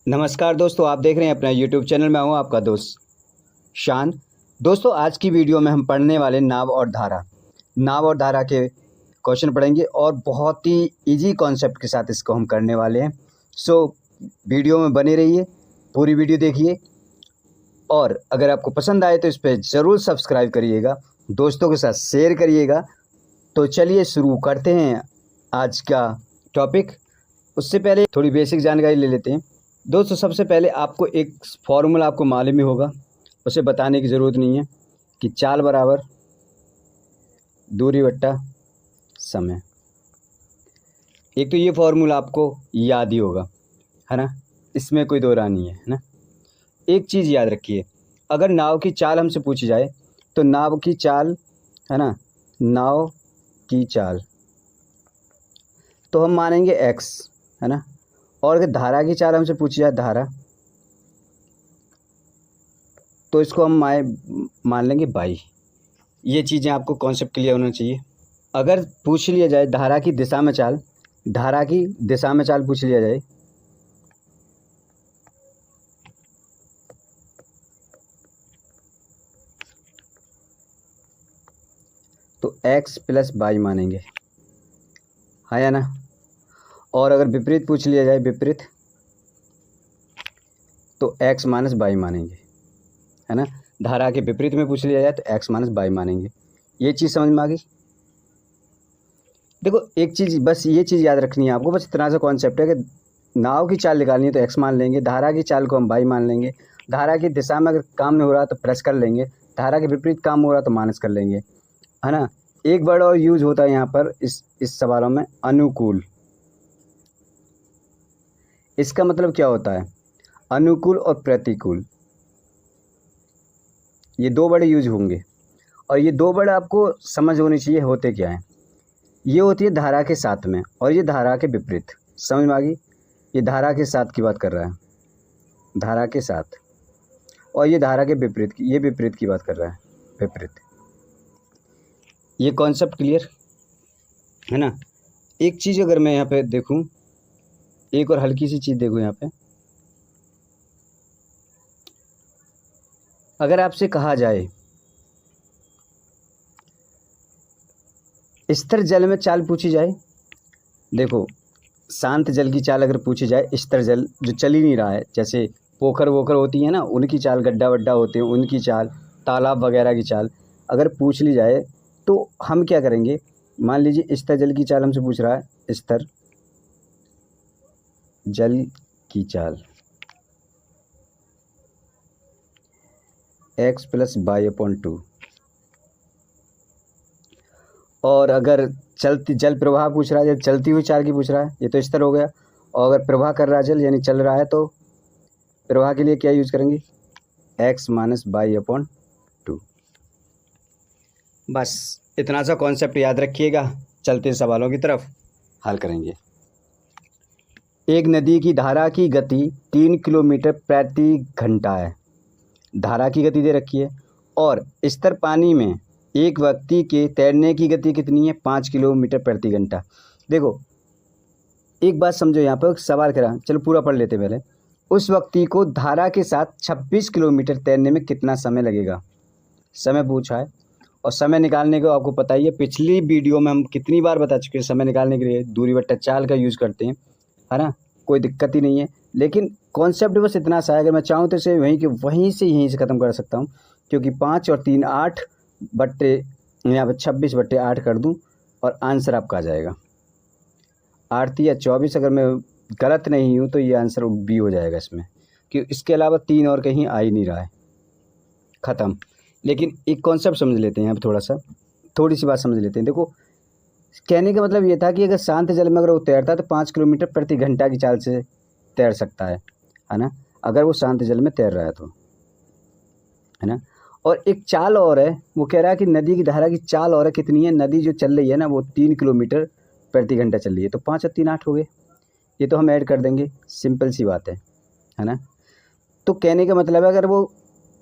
नमस्कार दोस्तों, आप देख रहे हैं अपना यूट्यूब चैनल। मैं हूं आपका दोस्त शान। दोस्तों, आज की वीडियो में हम पढ़ने वाले नाव और धारा के क्वेश्चन पढ़ेंगे और बहुत ही इजी कॉन्सेप्ट के साथ इसको हम करने वाले हैं। सो वीडियो में बने रहिए, पूरी वीडियो देखिए और अगर आपको पसंद आए तो इस पर ज़रूर सब्सक्राइब करिएगा, दोस्तों के साथ शेयर करिएगा। तो चलिए शुरू करते हैं आज का टॉपिक। उससे पहले थोड़ी बेसिक जानकारी ले लेते हैं। दोस्तों, सबसे पहले आपको एक फॉर्मूला आपको मालूम ही होगा, उसे बताने की ज़रूरत नहीं है कि चाल बराबर दूरी बट्टा समय। एक तो ये फॉर्मूला आपको याद ही होगा, है ना, इसमें कोई दो राय नहीं है ना। एक चीज़ याद रखिए, अगर नाव की चाल हमसे पूछी जाए तो नाव की चाल, है ना, नाव की चाल तो हम मानेंगे x, है ना। और अगर धारा की चाल हमसे पूछी जाए धारा, तो इसको हम मान लेंगे बाई। ये चीज़ें आपको कॉन्सेप्ट क्लियर होना चाहिए। अगर पूछ लिया जाए धारा की दिशा में चाल, पूछ लिया जाए तो x प्लस बाई मानेंगे, हाँ या ना। और अगर विपरीत पूछ लिया जाए तो x माइनस बाई मानेंगे, है ना। धारा के विपरीत में पूछ लिया जाए तो x माइनस बाई मानेंगे। ये चीज़ समझ में आ गई। देखो, एक चीज़ बस ये चीज़ याद रखनी है आपको, बस इतना सा कॉन्सेप्ट है कि नाव की चाल निकालनी है तो x मान लेंगे, धारा की चाल को हम बाई मान लेंगे, धारा की दिशा में अगर काम नहीं हो रहा तो प्लस कर लेंगे, धारा के विपरीत काम हो रहा तो माइनस कर लेंगे, है ना। एक वर्ड और यूज होता है यहाँ पर इस सवालों में, अनुकूल। इसका मतलब क्या होता है? अनुकूल और प्रतिकूल, ये दो वर्ड यूज होंगे और ये दो वर्ड आपको समझ होनी चाहिए होते क्या हैं। ये होती है धारा के साथ में और ये धारा के विपरीत। समझ में आ गई? ये धारा के साथ की बात कर रहा है, धारा के साथ, और ये धारा के विपरीत की, ये विपरीत की बात कर रहा है, विपरीत। ये कॉन्सेप्ट क्लियर है ना। एक चीज़ अगर मैं यहाँ पे देखूँ, एक और हल्की सी चीज़ देखो यहाँ पे, अगर आपसे कहा जाए स्थिर जल में चाल पूछी जाए, देखो शांत जल की चाल अगर पूछी जाए, स्थिर जल जो चल ही नहीं रहा है, जैसे पोखर वोखर होती है ना, उनकी चाल, गड्ढा वड्ढा होते हैं उनकी चाल, तालाब वगैरह की चाल अगर पूछ ली जाए तो हम क्या करेंगे। मान लीजिए स्थिर जल की चाल हमसे पूछ रहा है, स्थिर जल की चाल x प्लस बाई अपॉन 2। और अगर चलती जल प्रवाह पूछ रहा है, जब चलती हुई चाल की पूछ रहा है, ये तो स्थिर हो गया। और अगर प्रवाह कर रहा है जल, यानी चल रहा है, तो प्रवाह के लिए क्या यूज करेंगे, x माइनस बाई अपॉन 2। बस इतना सा कॉन्सेप्ट याद रखिएगा, चलते सवालों की तरफ हल करेंगे। एक नदी की धारा की गति 3 किलोमीटर प्रति घंटा है। धारा की गति दे रखी है और स्थिर पानी में एक व्यक्ति के तैरने की गति कितनी है, 5 किलोमीटर प्रति घंटा। देखो एक बात समझो, यहाँ पर सवाल करा, चलो पूरा पढ़ लेते पहले। उस व्यक्ति को धारा के साथ 26 किलोमीटर तैरने में कितना समय लगेगा, समय पूछा है। और समय निकालने को आपको पता ही है, पिछली वीडियो में हम कितनी बार बता चुके हैं, समय निकालने के लिए दूरी बट्टा चाल का यूज़ करते हैं, है ना, कोई दिक्कत ही नहीं है। लेकिन कॉन्सेप्ट बस इतना सा है, अगर मैं चाहूँ तो इसे वहीं से ख़त्म कर सकता हूँ, क्योंकि 5 और 3 8 बट्टे, यहाँ पर 26 बट्टे 8 कर दूँ और आंसर आपका आ जाएगा 8 या 24। अगर मैं गलत नहीं हूँ तो ये आंसर बी हो जाएगा इसमें, कि इसके अलावा 3 और कहीं आ ही नहीं रहा है, ख़त्म। लेकिन एक कॉन्सेप्ट समझ लेते हैं, अब थोड़ी सी बात समझ लेते हैं। देखो, कहने का मतलब ये था कि अगर शांत जल में अगर वो तैरता है तो 5 किलोमीटर प्रति घंटा की चाल से तैर सकता है ना, अगर वो शांत जल में तैर रहा है तो, है ना। और एक चाल और है, वो कह रहा है कि नदी की धारा की चाल और है, कितनी है, नदी जो चल रही है ना वो 3 किलोमीटर प्रति घंटा चल रही है, तो 5 और 3 8 हो गए। ये तो हम ऐड कर देंगे, सिंपल सी बात है ना। तो कहने का मतलब है,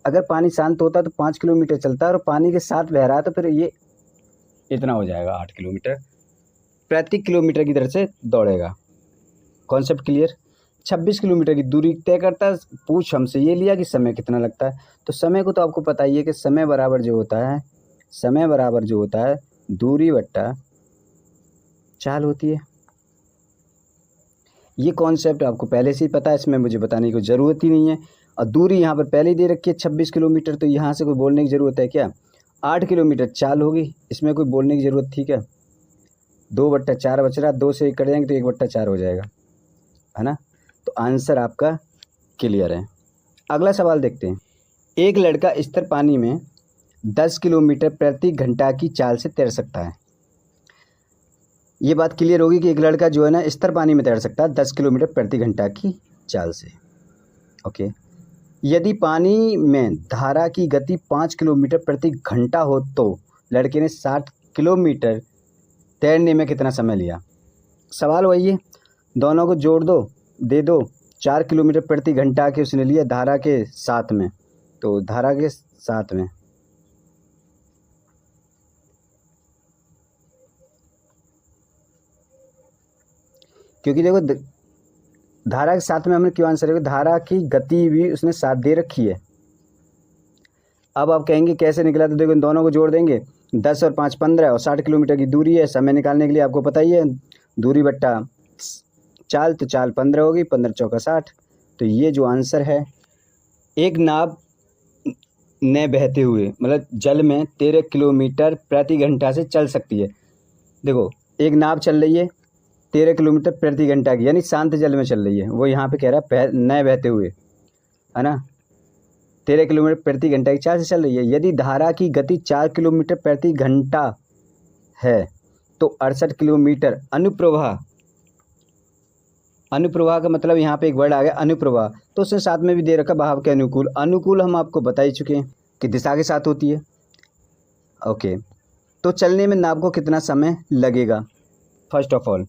अगर पानी शांत होता तो 5 किलोमीटर चलता है और पानी के साथ बह रहा है तो फिर ये इतना हो जाएगा, 8 किलोमीटर प्रति किलोमीटर की तरह से दौड़ेगा। Concept clear. 26 किलोमीटर की दूरी तय करता है। पूछ हमसे ये लिया कि समय कितना लगता है, तो समय को तो आपको पता ही है कि समय बराबर जो होता है दूरी बट्टा चाल होती है। ये कॉन्सेप्ट आपको पहले से ही पता है, इसमें मुझे बताने की ज़रूरत ही नहीं है। और दूरी यहाँ पर पहले ही दे रखी है 26 किलोमीटर, तो यहाँ से कोई बोलने की ज़रूरत है क्या? 8 किलोमीटर चाल होगी, इसमें कोई बोलने की ज़रूरत थी क्या? 2/4 बच रहा, 2 से कट जाएंगे तो 1/4 हो जाएगा, है ना। तो आंसर आपका क्लियर है। अगला सवाल देखते हैं। एक लड़का स्थिर पानी में 10 किलोमीटर प्रति घंटा की चाल से तैर सकता है। ये बात क्लियर होगी कि एक लड़का जो है ना स्थिर पानी में तैर सकता है 10 किलोमीटर प्रति घंटा की चाल से। ओके, यदि पानी में धारा की गति 5 किलोमीटर प्रति घंटा हो तो लड़के ने 60 किलोमीटर तैरने में कितना समय लिया? सवाल वही है, दोनों को जोड़ दो, दे दो। 4 किलोमीटर प्रति घंटा के उसने लिया धारा के साथ में, तो धारा के साथ में क्योंकि देखो धारा के साथ में हमने क्यों आंसर है, धारा की गति भी उसने साथ दे रखी है। अब आप कहेंगे कैसे निकला, तो देखो इन दोनों को जोड़ देंगे, 10 और 5 15 और 60 किलोमीटर की दूरी है। समय निकालने के लिए आपको पता ही है दूरी बट्टा चाल, तो चाल 15 होगी, 15 चौका 60। तो ये जो आंसर है, एक नाव ने बहते हुए मतलब जल में 13 किलोमीटर प्रति घंटा से चल सकती है। देखो एक नाव चल रही है 13 किलोमीटर प्रति घंटा की, यानी शांत जल में चल रही है। वो यहाँ पे कह रहा है न बहते हुए, है ना, 13 किलोमीटर प्रति घंटा की चाल से चल रही है। यदि धारा की गति 4 किलोमीटर प्रति घंटा है तो 68 किलोमीटर अनुप्रवाह, अनुप्रवाह का मतलब यहाँ पे एक वर्ड आ गया अनुप्रवाह, तो उसने साथ में भी दे रखा बहाव के अनुकूल। अनुकूल हम आपको बता ही चुके हैं कि दिशा के साथ होती है। ओके, तो चलने में नाव को कितना समय लगेगा? फर्स्ट ऑफ ऑल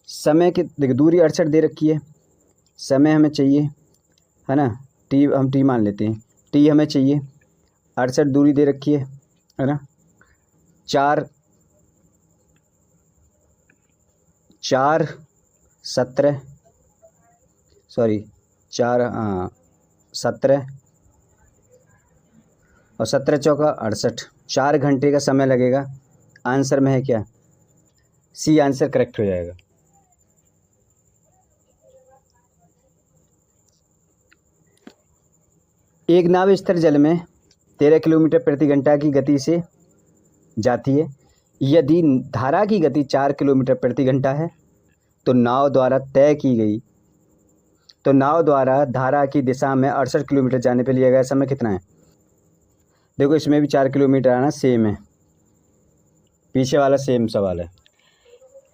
समय की देखिए दूरी 68 दे रखी है, समय हमें चाहिए, है ना, टी हम टी मान लेते हैं, टी हमें चाहिए, 68 दूरी दे रखी है ना। 4 4 17 सॉरी 4 17 और 17 चौका 68, 4 घंटे का समय लगेगा। आंसर में है क्या? सी आंसर करेक्ट हो जाएगा। एक नाव स्थिर जल में 13 किलोमीटर प्रति घंटा की गति से जाती है। यदि धारा की गति 4 किलोमीटर प्रति घंटा है तो नाव द्वारा धारा की दिशा में 68 किलोमीटर जाने पर लिया गया समय कितना है? देखो इसमें भी 4 किलोमीटर आना सेम है, पीछे वाला सेम सवाल है।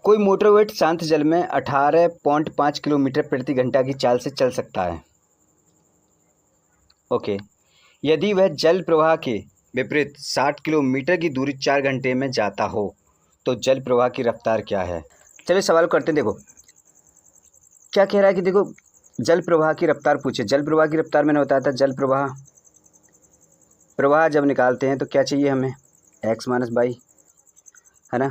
कोई मोटरबोट शांत जल में 18.5 किलोमीटर प्रति घंटा की चाल से चल सकता है। ओके, यदि वह जल प्रवाह के विपरीत 60 किलोमीटर की दूरी 4 घंटे में जाता हो तो जल प्रवाह की रफ्तार क्या है? चलिए सवाल करते हैं। देखो क्या कह रहा है कि देखो जल प्रवाह की रफ्तार पूछे। जल प्रवाह की रफ्तार मैंने बताया था, जल प्रवाह जब निकालते हैं तो क्या चाहिए हमें? x माइनस बाई, है ना।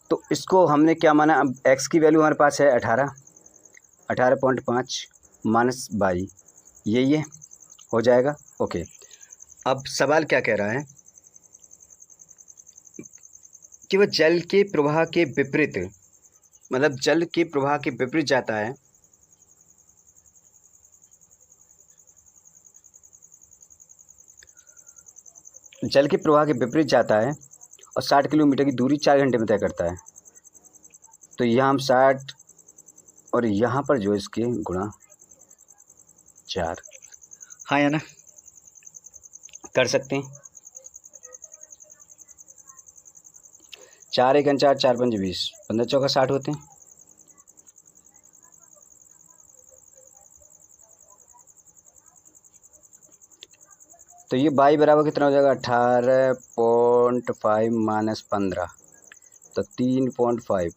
तो इसको हमने क्या माना, अब x की वैल्यू हमारे पास है 18.5 माइनस बाई, ये हो जाएगा। ओके, अब सवाल क्या कह रहा है कि वह जल के प्रवाह के विपरीत, मतलब जल के प्रवाह के विपरीत जाता है। जल के प्रवाह के विपरीत जाता है और 60 किलोमीटर की दूरी 4 घंटे में तय करता है। तो यहाँ हम 60 और यहाँ पर जो इसके गुणा 4, हाँ या ना, कर सकते हैं। 4 1 4 4 5 20, 15 चौका 60 होते हैं। तो ये बाई बराबर कितना हो जाएगा? 18.5 माइनस 15, तो 3.5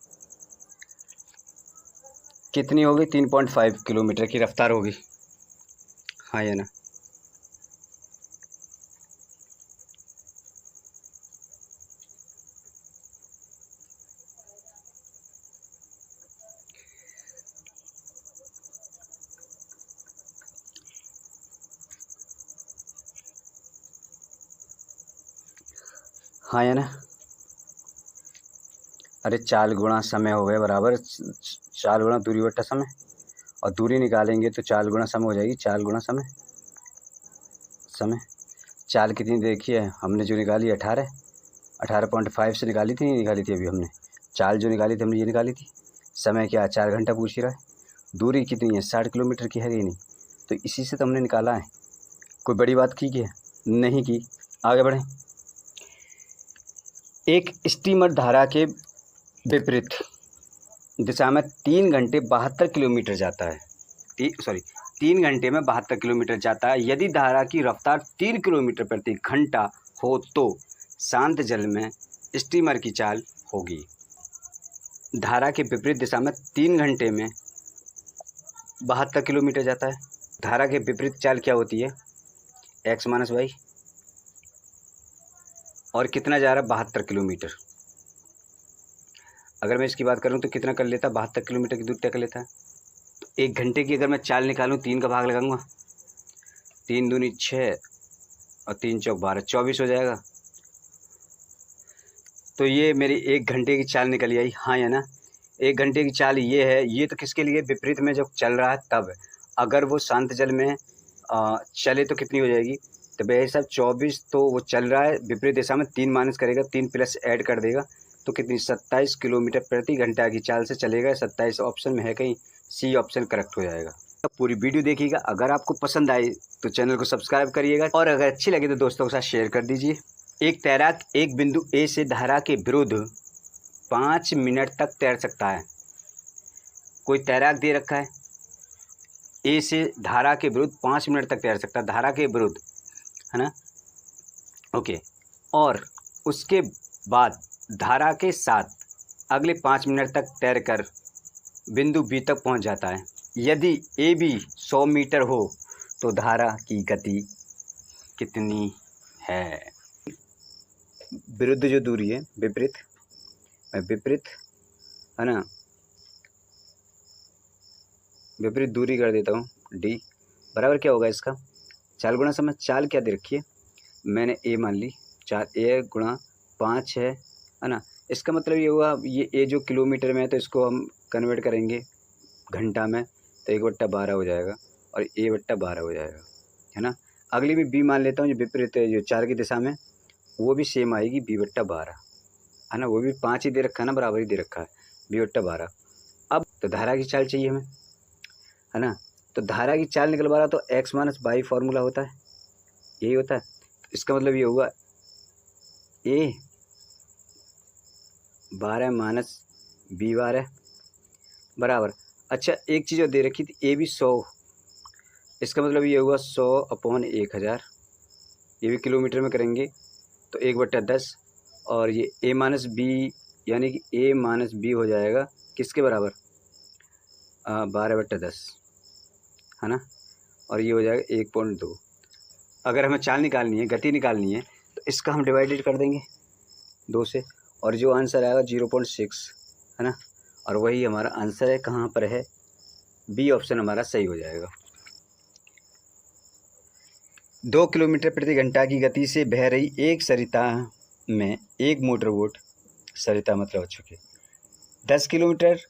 कितनी होगी? 3.5 किलोमीटर की रफ्तार होगी, हाँ या ना। हाँ या ना। अरे 4 गुणा समय हो गए बराबर 4 गुणा दूरी बट्टा समय, और दूरी निकालेंगे तो 4 गुणा समय हो जाएगी। 4 गुणा समय, समय 4 कितनी देखी है हमने जो निकाली 18.5 से निकाली थी, नहीं निकाली थी अभी हमने। 4 जो निकाली थी हमने ये निकाली थी। समय क्या 4 घंटा पूछ ही रहा है। दूरी कितनी है 60 किलोमीटर की है कि नहीं, तो इसी से तो हमने निकाला है। कोई बड़ी बात की है नहीं की। आगे बढ़ें। एक स्टीमर धारा के विपरीत दिशा में 3 घंटे 72 किलोमीटर जाता है। 3 घंटे में 72 किलोमीटर जाता है। यदि धारा की रफ्तार 3 किलोमीटर प्रति घंटा हो तो शांत जल में स्टीमर की चाल होगी। धारा के विपरीत दिशा में 3 घंटे में 72 किलोमीटर जाता है। धारा के विपरीत चाल क्या होती है, x माइनस वाई, और कितना जा रहा है 72 किलोमीटर। अगर मैं इसकी बात करूं तो कितना कर लेता, 72 किलोमीटर की दूरी तय कर लेता है। तो 1 घंटे की अगर मैं चाल निकालूं, 3 का भाग लगाऊंगा, 3 दूनी 6 और 3 चौक 12, 24 हो जाएगा। तो ये मेरी 1 घंटे की चाल निकली आई, हाँ या ना। 1 घंटे की चाल ये है, ये तो किसके लिए, विपरीत में जब चल रहा है तब। अगर वो शांत जल में चले तो कितनी हो जाएगी, तो भाई साहब 24, तो वो चल रहा है विपरीत दिशा में, 3 माइनस करेगा, 3 प्लस ऐड कर देगा तो कितनी 27 किलोमीटर प्रति घंटा की चाल से चलेगा। 27 ऑप्शन में है कहीं, सी ऑप्शन करेक्ट हो जाएगा। तो पूरी वीडियो देखिएगा। अगर आपको पसंद आई तो चैनल को सब्सक्राइब करिएगा, और अगर अच्छी लगे तो दोस्तों के साथ शेयर कर दीजिए। एक तैराक एक बिंदु ए से धारा के विरुद्ध 5 मिनट तक तैर सकता है। कोई तैराक दे रखा है, ए से धारा के विरुद्ध 5 मिनट तक तैर सकता है, धारा के विरुद्ध, है ना, ओके। और उसके बाद धारा के साथ अगले 5 मिनट तक तैरकर बिंदु बी तक पहुंच जाता है। यदि ए बी 100 मीटर हो तो धारा की गति कितनी है। विरुद्ध जो दूरी है, विपरीत, विपरीत, है ना, विपरीत दूरी कर देता हूँ, डी बराबर क्या होगा इसका, 4 गुणा समय। चाल क्या दे रखी है, मैंने ए मान ली, 4a गुणा 5 है ना। इसका मतलब ये हुआ, ये ए जो किलोमीटर में है तो इसको हम कन्वर्ट करेंगे घंटा में, तो 1/12 हो जाएगा, और a/12 हो जाएगा, है ना। अगली भी बी मान लेता हूँ, जो विपरीत है, जो 4 की दिशा में, वो भी सेम आएगी, b/12, है ना। वो भी 5 ही दे रखा है ना, बराबर ही दे रखा है, b/12। अब तो धारा की चाल चाहिए हमें, है ना। तो धारा की चाल निकलवा रहा तो x माइनस वाई फॉर्मूला होता है, यही होता है। इसका मतलब ये होगा a 12 माइनस b12 बराबर। अच्छा, एक चीज़ और दे रखी थी, ए भी 100, इसका मतलब ये होगा 100/1000, ये भी किलोमीटर में करेंगे तो 1/10, और ये a माइनस बी, यानी कि a माइनस बी हो जाएगा किसके बराबर, 12/10, है ना, और ये हो जाएगा 1.2। अगर हमें चाल निकालनी है, गति निकालनी है, तो इसका हम डिवाइडेड कर देंगे 2 से, और जो आंसर आएगा 0.6, है ना। और वही हमारा आंसर है, कहाँ पर है, बी ऑप्शन हमारा सही हो जाएगा। 2 किलोमीटर प्रति घंटा की गति से बह रही एक सरिता में एक मोटर बोट, सरिता मतलब चुके 10 किलोमीटर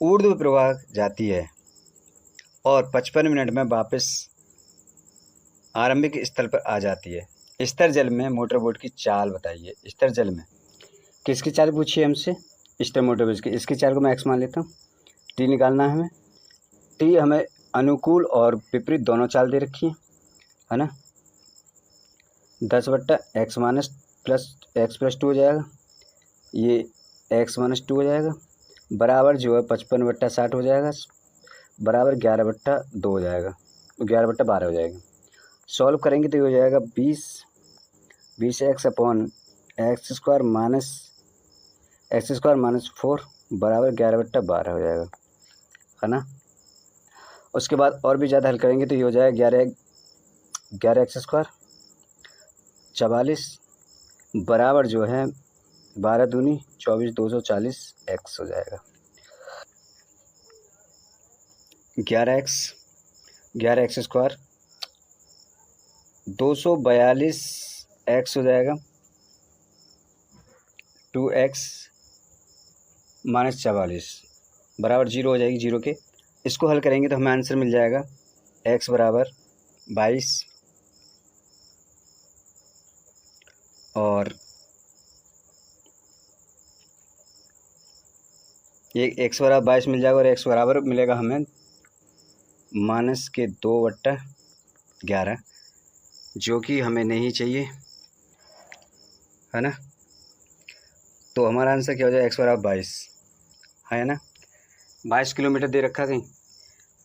ऊर्ध्व प्रवाह जाती है और 55 मिनट में वापस आरंभिक स्थल पर आ जाती है। स्तर जल में मोटर बोट की चाल बताइए। स्तर जल में किसकी चाल पूछी है हमसे, स्तर मोटर बोट की। इसकी चाल को मैं x मान लेता हूँ, टी निकालना है हमें। टी हमें अनुकूल और विपरीत दोनों चाल दे रखी है ना। 10/x minus plus x plus 2 हो जाएगा, ये x माइनस 2 हो जाएगा, बराबर जो है 55/60 हो जाएगा, बराबर 11/2 हो जाएगा, 11/12 हो जाएगा। सॉल्व करेंगे तो ये हो जाएगा 20x/x² माइनस 4 बराबर 11/12 हो जाएगा, है ना। उसके बाद और भी ज़्यादा हल करेंगे तो ये हो जाएगा 11x² 44 बराबर जो है 12 दूनी 24 240 x हो जाएगा। 11x² 242 x हो जाएगा, 2x -44 बराबर 0 हो जाएगी। 0 के इसको हल करेंगे तो हमें आंसर मिल जाएगा x बराबर 22 और ये x बराबर 22 मिल जाएगा और x बराबर मिलेगा हमें -2/11 जो कि हमें नहीं चाहिए, है ना। तो हमारा आंसर क्या हो जाएगा, x बराबर 22 है ना। 22 किलोमीटर दे रखा कहीं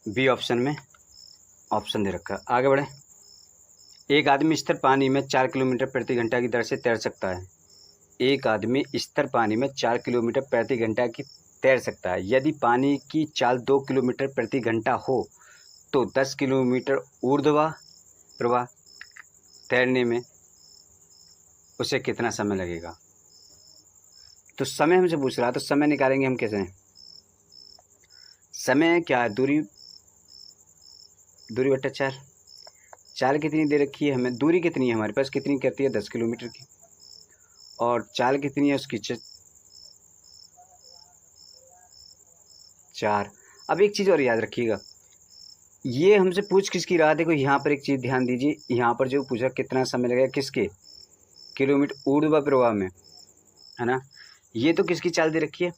बी ऑप्शन में ऑप्शन दे रखा। आगे बढ़े। एक आदमी स्थिर पानी में 4 किलोमीटर प्रति घंटा की दर से तैर सकता है। एक आदमी स्थिर पानी में 4 किलोमीटर प्रति घंटा की तैर सकता है। यदि पानी की चाल 2 किलोमीटर प्रति घंटा हो तो 10 किलोमीटर ऊर्ध्वाधर प्रवाह तैरने में उसे कितना समय लगेगा। तो समय हमसे पूछ रहा है, तो समय निकालेंगे हम कैसे। समय क्या है, दूरी बटा 4। चाल कितनी दे रखी है हमें, दूरी कितनी है हमारे पास, कितनी करती है 10 किलोमीटर की, और चाल कितनी है उसकी 4। अब एक चीज़ और याद रखिएगा, ये हमसे पूछ किसकी रहा। देखो यहाँ पर एक चीज़ ध्यान दीजिए, यहाँ पर जो पूछा कितना समय लगेगा किसके, किलोमीटर ऊर्ध्वाधर प्रवाह में, है ना। ये तो किसकी चाल दे रखी है,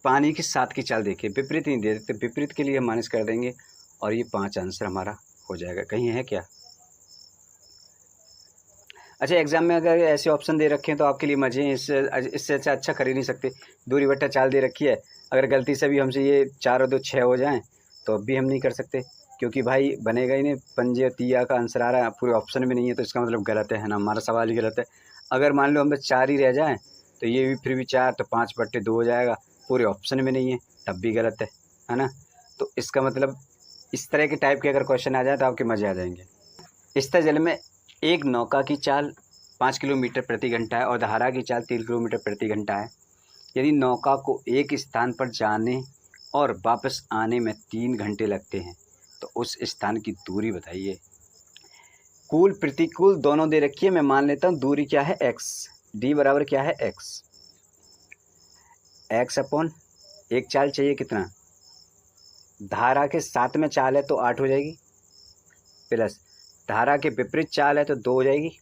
पानी के साथ की चाल देखिए, विपरीत नहीं दे देते, विपरीत के लिए हम माइनस कर देंगे और ये 5 आंसर हमारा हो जाएगा। कहीं है क्या। अच्छा, एग्जाम में अगर ऐसे ऑप्शन दे रखे हैं तो आपके लिए मजे हैं, इससे अच्छा कर ही नहीं सकते। दूरी बट्टा चाल दे रखी है, अगर गलती से भी हमसे ये 4 और 2 6 हो जाएं तो अब भी हम नहीं कर सकते, क्योंकि भाई बनेगा ही नहीं। पंजे और तिया का आंसर आ रहा है, पूरे ऑप्शन में नहीं है, तो इसका मतलब गलत है ना, हमारा सवाल ही गलत है। अगर मान लो हम बस 4 ही रह जाएँ तो ये भी फिर भी 4, तो 5/2 हो जाएगा, पूरे ऑप्शन में नहीं है, तब भी गलत है ना। तो इसका मतलब इस तरह के टाइप के अगर क्वेश्चन आ जाए तो आपके मज़े आ जाएंगे। स्थिर जल में एक नौका की चाल 5 किलोमीटर प्रति घंटा है और धारा की चाल 3 किलोमीटर प्रति घंटा है। यदि नौका को एक स्थान पर जाने और वापस आने में 3 घंटे लगते हैं तो उस स्थान की दूरी बताइए। कूल प्रतिकूल दोनों दे रखी है, मैं मान लेता हूँ दूरी क्या है x, d बराबर क्या है x अपॉन एक चाल चाहिए कितना, धारा के साथ में चाल है तो 8 हो जाएगी, प्लस धारा के विपरीत चाल है तो 2 हो जाएगी।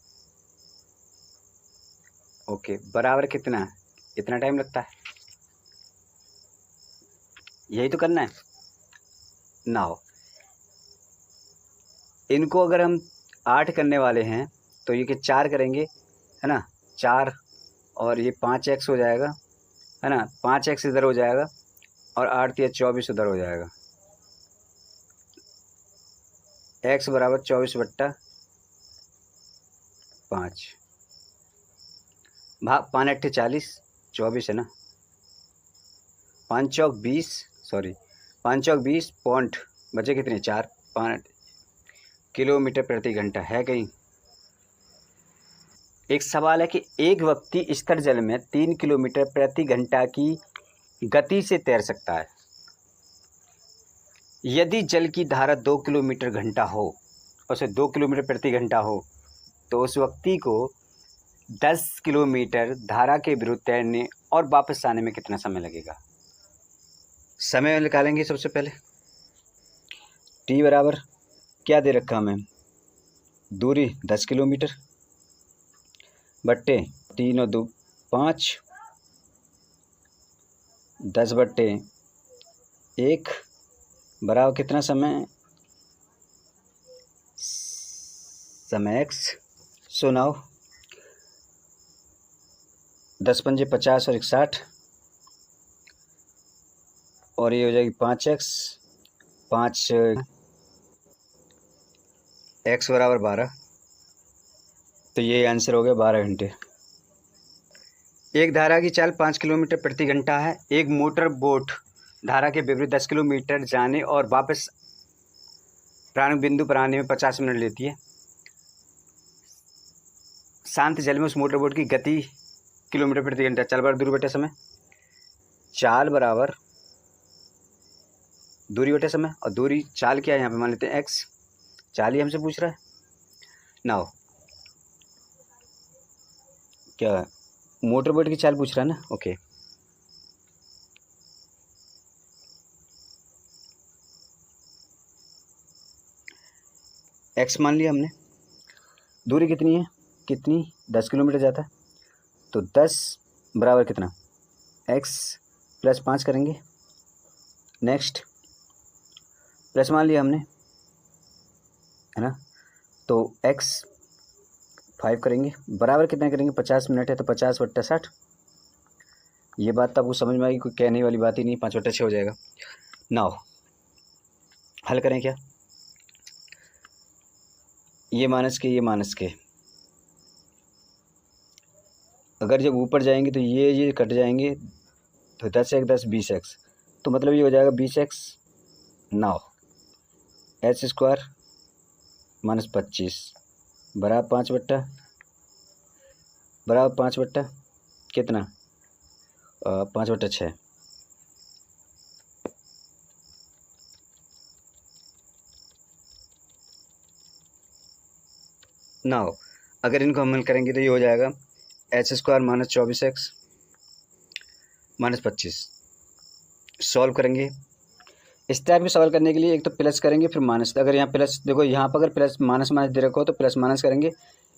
ओके, बराबर कितना, इतना टाइम लगता है, यही तो करना है ना। हो इनको अगर हम 8 करने वाले हैं तो ये कि 4 करेंगे, है ना, 4 और ये 5x हो जाएगा, है ना, 5x इधर हो जाएगा और 8 या 24 उधर हो जाएगा। x बराबर 24/5 भाग 5 8 40, 24 है ना, 5 चौक 20, सॉरी 5 चौक 20 पॉइंट बचे कितने 4, 5 किलोमीटर प्रति घंटा है कहीं। एक सवाल है कि एक व्यक्ति स्थिर जल में 3 किलोमीटर प्रति घंटा की गति से तैर सकता है। यदि जल की धारा 2 किलोमीटर घंटा हो, उसे 2 किलोमीटर प्रति घंटा हो, तो उस व्यक्ति को 10 किलोमीटर धारा के विरुद्ध तैरने और वापस आने में कितना समय लगेगा। समय निकालेंगे सबसे पहले। t बराबर क्या दे रखा हमें, दूरी 10 किलोमीटर बट्टे 3 और 2 5, 10/1 बराबर कितना समय x। सो नाउ 10 पंजे 50 और 1 60 और ये हो जाएगी 5x 5 x बराबर 12, तो ये आंसर हो गया 12 घंटे। एक धारा की चाल 5 किलोमीटर प्रति घंटा है। एक मोटर बोट धारा के विपरीत 10 किलोमीटर जाने और वापस प्रारंभ बिंदु पर आने में 50 मिनट लेती है। शांत जल में उस मोटर बोट की गति किलोमीटर प्रति घंटा, चाल बराबर दूरी बटे समय, चाल बराबर दूरी बटे समय, और दूरी चाल क्या है यहाँ पे मान लेते हैं x, चाल ही हमसे पूछ रहा है ना। क्या मोटर बोट की चाल पूछ रहा है ना। ओके, एक्स मान लिया हमने। दूरी कितनी है, कितनी, 10 किलोमीटर जाता है, तो 10 बराबर कितना, एक्स प्लस 5 करेंगे। नेक्स्ट प्लस मान लिया हमने, है ना, तो एक्स 5 करेंगे, बराबर कितना करेंगे, 50 मिनट है तो 50/60। ये बात तो आपको समझ में आएगी, कोई कहने वाली बात ही नहीं, 5/6 हो जाएगा। नाउ हल करें क्या, ये माइनस के, ये माइनस के, अगर जब ऊपर जाएंगे तो ये कट जाएंगे, तो 10 x 10 20x, तो मतलब ये हो जाएगा 20x। नाउ h² माइनस 25 बराबर 5/, कितना, 5/6। नाउ अगर इनको हम हल करेंगे तो ये हो जाएगा h² minus 24x minus 25। Solve करेंगे। इस टाइप के सवाल करने के लिए एक तो प्लस करेंगे फिर माइनस। अगर यहाँ प्लस देखो, यहाँ पर अगर प्लस माइनस माइनस दे रखो तो प्लस माइनस करेंगे।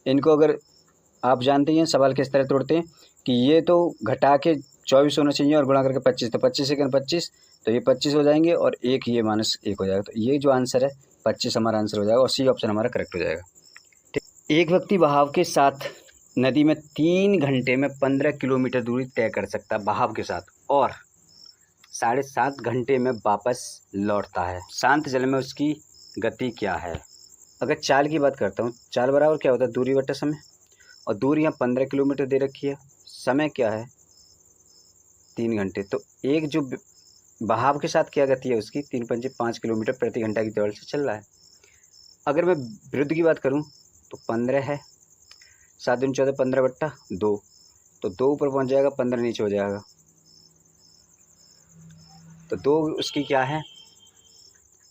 इनको अगर आप जानते हैं सवाल किस तरह तोड़ते हैं कि ये तो घटा के 24 होना चाहिए और गुणा करके 25, तो 25 सेकंड 25, तो ये 25 हो जाएंगे और एक ये -1 हो जाएगा। तो ये जो आंसर है 25 हमारा आंसर हो जाएगा और सी ऑप्शन हमारा करेक्ट हो जाएगा। ठीक, एक व्यक्ति बहाव के साथ नदी में 3 घंटे में 15 किलोमीटर दूरी तय कर सकता है बहाव के साथ, और 7.5 घंटे में वापस लौटता है। शांत जल में उसकी गति क्या है। अगर चाल की बात करता हूँ, चाल बराबर क्या होता है, दूरी बटा समय, और दूरी यहाँ 15 किलोमीटर दे रखी है, समय क्या है 3 घंटे। तो एक जो बहाव के साथ क्या गति है उसकी, 3 पंजे 5 किलोमीटर प्रति घंटा की दौड़ से चल रहा है। अगर मैं विरुद्ध की बात करूँ तो 15 है, 7 दूनी 14, 15/2, तो 2 ऊपर पहुँच जाएगा, 15 नीचे हो जाएगा, तो 2 उसकी क्या है,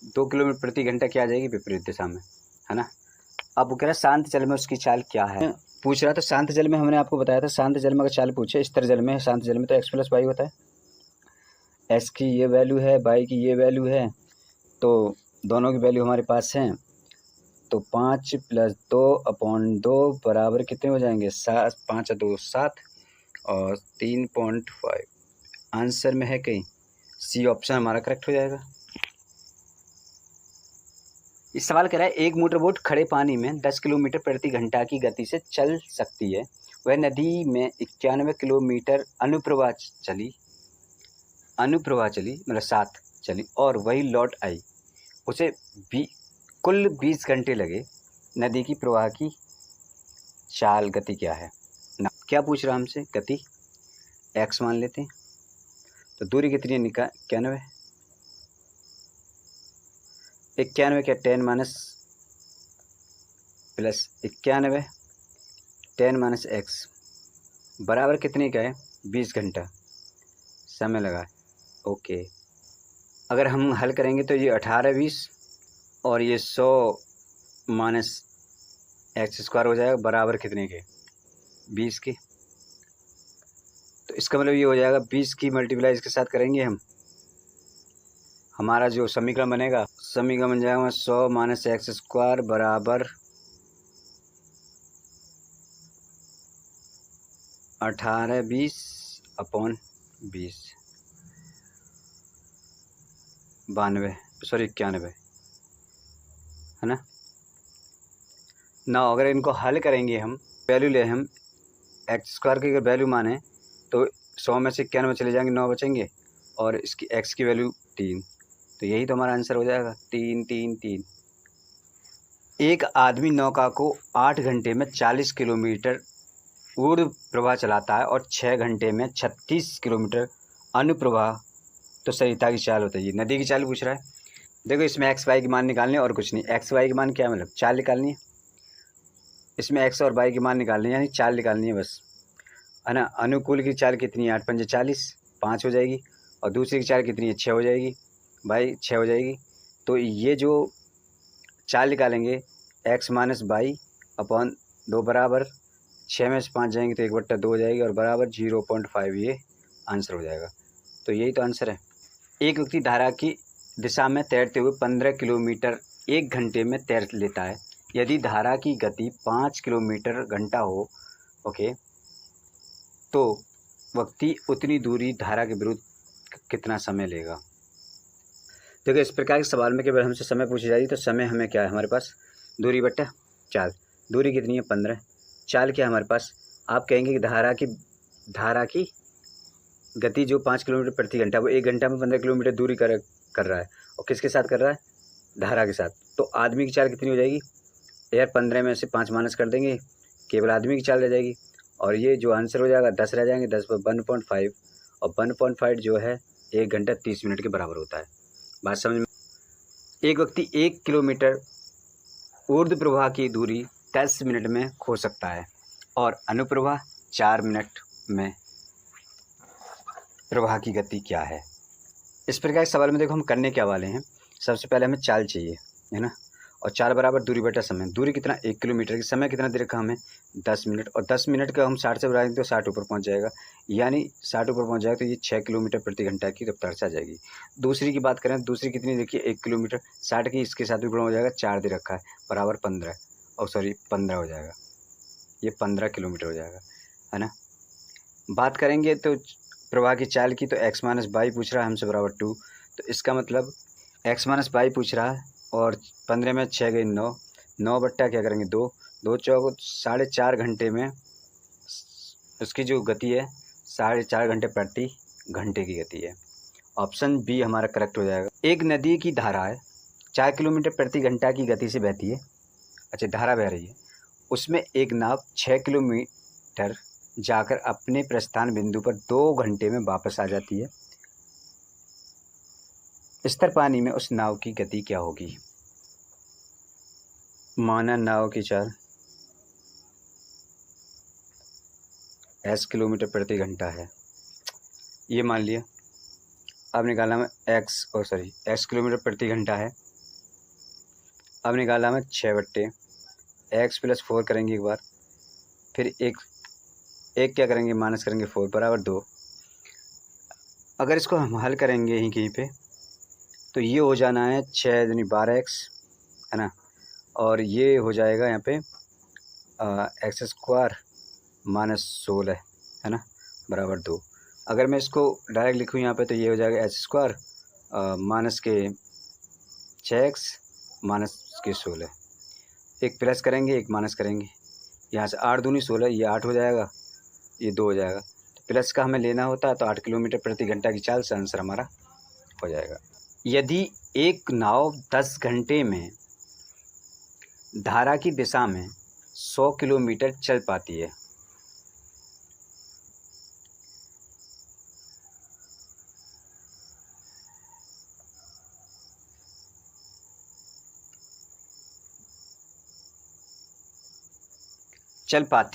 2 किलोमीटर प्रति घंटा क्या आ जाएगी, विपरीत दिशा में, है ना। अब वो कह रहा है शांत जल में उसकी चाल क्या है पूछ रहा था। शांत जल में हमने आपको बताया था, शांत जल में अगर चाल पूछे, स्थिर जल में, शांत जल में तो x + y होता है। s की ये वैल्यू है, y की ये वैल्यू है, तो दोनों की वैल्यू हमारे पास हैं, तो 5 + 2/2 बराबर कितने हो जाएंगे, 7, 5 और 2 7 और 3.5। आंसर में है कहीं सी ऑप्शन हमारा करेक्ट हो जाएगा। इस सवाल कह रहा है एक मोटर बोट खड़े पानी में 10 किलोमीटर प्रति घंटा की गति से चल सकती है। वह नदी में 91 किलोमीटर अनुप्रवाह चली मतलब 7 चली और वही लौट आई। उसे कुल 20 घंटे लगे। नदी की प्रवाह की चाल गति क्या है ना। क्या पूछ रहा हमसे, गति x मान लेते हैं, तो दूरी कितनी है, 91, 91 क्या 10 माइनस प्लस 91 10 माइनस x बराबर कितने का है, 20 घंटा समय लगा। ओके, अगर हम हल करेंगे तो ये 18 20 और ये 100 माइनस x² हो जाएगा, बराबर कितने के, 20 के। तो इसका मतलब ये हो जाएगा 20 की मल्टीप्लाई इसके साथ करेंगे हम, हमारा जो समीकरण बनेगा, समीकरण बन जाएगा 100 माइनस x² बराबर 18 20/20 91, है ना। अगर इनको हल करेंगे हम, वैल्यू ले हम x² की अगर वैल्यू माने तो 100 में से 91 चले जाएंगे, 9 बचेंगे, और इसकी x की वैल्यू 3, तो यही तो हमारा आंसर हो जाएगा, 3 3 3। एक आदमी नौका को 8 घंटे में 40 किलोमीटर ऊर्ध्व प्रवाह चलाता है और 6 घंटे में 36 किलोमीटर अनुप्रवाह, तो सरिता की चाल होता है। ये नदी की चाल पूछ रहा है। देखो इसमें x y की मान निकालनी है और कुछ नहीं। x y की मान क्या मतलब, चाल निकालनी है, इसमें x और y की मान निकालनी है, यानी चाल निकालनी है बस, है ना। अनुकूल की चाल कितनी है, 8 पंजे 40, 5 हो जाएगी, और दूसरी की चाल कितनी है, 6 हो जाएगी, भाई 6 हो जाएगी। तो ये जो चाल निकालेंगे x - y/2 बराबर 6 में से 5 जाएंगे तो 1/2 हो जाएगी और बराबर 0.5 ये आंसर हो जाएगा। तो यही तो आंसर है। एक व्यक्ति धारा की दिशा में तैरते हुए 15 किलोमीटर 1 घंटे में तैर लेता है। यदि धारा की गति 5 किलोमीटर घंटा हो, ओके, तो व्यक्ति उतनी दूरी धारा के विरुद्ध कितना समय लेगा। देखो इस प्रकार के सवाल में केवल हमसे समय पूछी जाएगी तो समय हमें क्या है हमारे पास, दूरी बट्टा चाल। दूरी कितनी है 15। चाल क्या है हमारे पास, आप कहेंगे कि धारा की गति जो 5 किलोमीटर प्रति घंटा, वो 1 घंटा में 15 किलोमीटर दूरी कर रहा है, और किसके साथ कर रहा है, धारा के साथ। तो आदमी की चाल कितनी हो जाएगी यार, 15 में से 5 माइनस कर देंगे, केवल आदमी की चाल रह जाएगी, और ये जो आंसर हो जाएगा 10 रह जाएंगे, 10 पर 1.5, और 1.5 जो है 1 घंटा 30 मिनट के बराबर होता है। बात समझ में। एक व्यक्ति 1 किलोमीटर ऊर्ध्व प्रवाह की दूरी 10 मिनट में खो सकता है और अनुप्रवाह 4 मिनट में। प्रवाह की गति क्या है। इस प्रकार के सवाल में देखो हम करने क्या वाले हैं। सबसे पहले हमें चाल चाहिए, है ना, और चाल बराबर दूरी बटा समय। दूरी कितना 1 किलोमीटर की, समय कितना दे रखा हमें 10 मिनट, और 10 मिनट का हम 60 से बढ़ाएंगे तो 60 ऊपर पहुंच जाएगा, यानी 60 ऊपर पहुंच जाएगा तो ये 6 किलोमीटर प्रति घंटा की रफ्तार से आ जाएगी। दूसरी की बात करें, दूसरी कितनी देखिए 1 किलोमीटर, 60 की इसके साथ भी गुणा हो जाएगा, 4 दे रखा है बराबर 15, और सॉरी 15 हो जाएगा, ये 15 किलोमीटर हो जाएगा, है ना। बात करेंगे तो प्रवाह की चाल की, तो x माइनस बाई पूछ रहा है हमसे बराबर 2, तो इसका मतलब x माइनस बाई पूछ रहा है, और 15 में 6 गई 9, 9 बट्टा क्या करेंगे 2, 2 चौक 4.5 घंटे में उसकी जो गति है 4.5 घंटे प्रति घंटे की गति है। ऑप्शन बी हमारा करेक्ट हो जाएगा। एक नदी की धारा है 4 किलोमीटर प्रति घंटा की गति से बहती है, अच्छा धारा बह रही है, उसमें एक नाव 6 किलोमीटर जाकर अपने प्रस्थान बिंदु पर 2 घंटे में वापस आ जाती है। स्थिर पानी में उस नाव की गति क्या होगी। माना नाव की चाल s किलोमीटर प्रति घंटा है, ये मान लिया। अब निकाला में x किलोमीटर प्रति घंटा है। अब निकाला में 6 बट्टे x प्लस 4 करेंगे एक बार, फिर एक क्या करेंगे माइनस करेंगे 4 बराबर 2। अगर इसको हम हल करेंगे यहीं कहीं पे तो ये हो जाना है 6 दूनी 12x, है ना, और ये हो जाएगा यहाँ पे एक्स स्क्वायर माइनस 16, है ना, बराबर 2। अगर मैं इसको डायरेक्ट लिखूँ यहाँ पे तो ये हो जाएगा एच स्क्वायर माइनस के 6x माइनस के 16, एक प्लस करेंगे एक माइनस करेंगे, यहाँ से 8 दूनी 16, ये 8 हो जाएगा, ये 2 हो जाएगा। तो प्लस का हमें लेना होता है तो 8 किलोमीटर प्रति घंटा की चाल से आंसर हमारा हो जाएगा। यदि एक नाव 10 घंटे में धारा की दिशा में 100 किलोमीटर चल पाती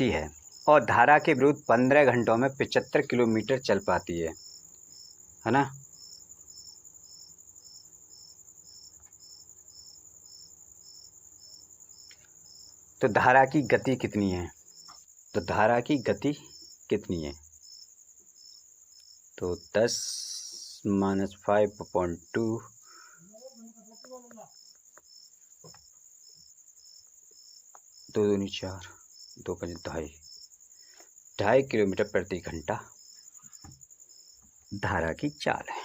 है, और धारा के विरुद्ध 15 घंटों में 75 किलोमीटर चल पाती है ना, तो धारा की गति कितनी है। तो धारा की गति कितनी है, तो 10 माइनस 5/2 2 दूनी 4 2 5 2.5 किलोमीटर प्रति घंटा धारा की चाल है।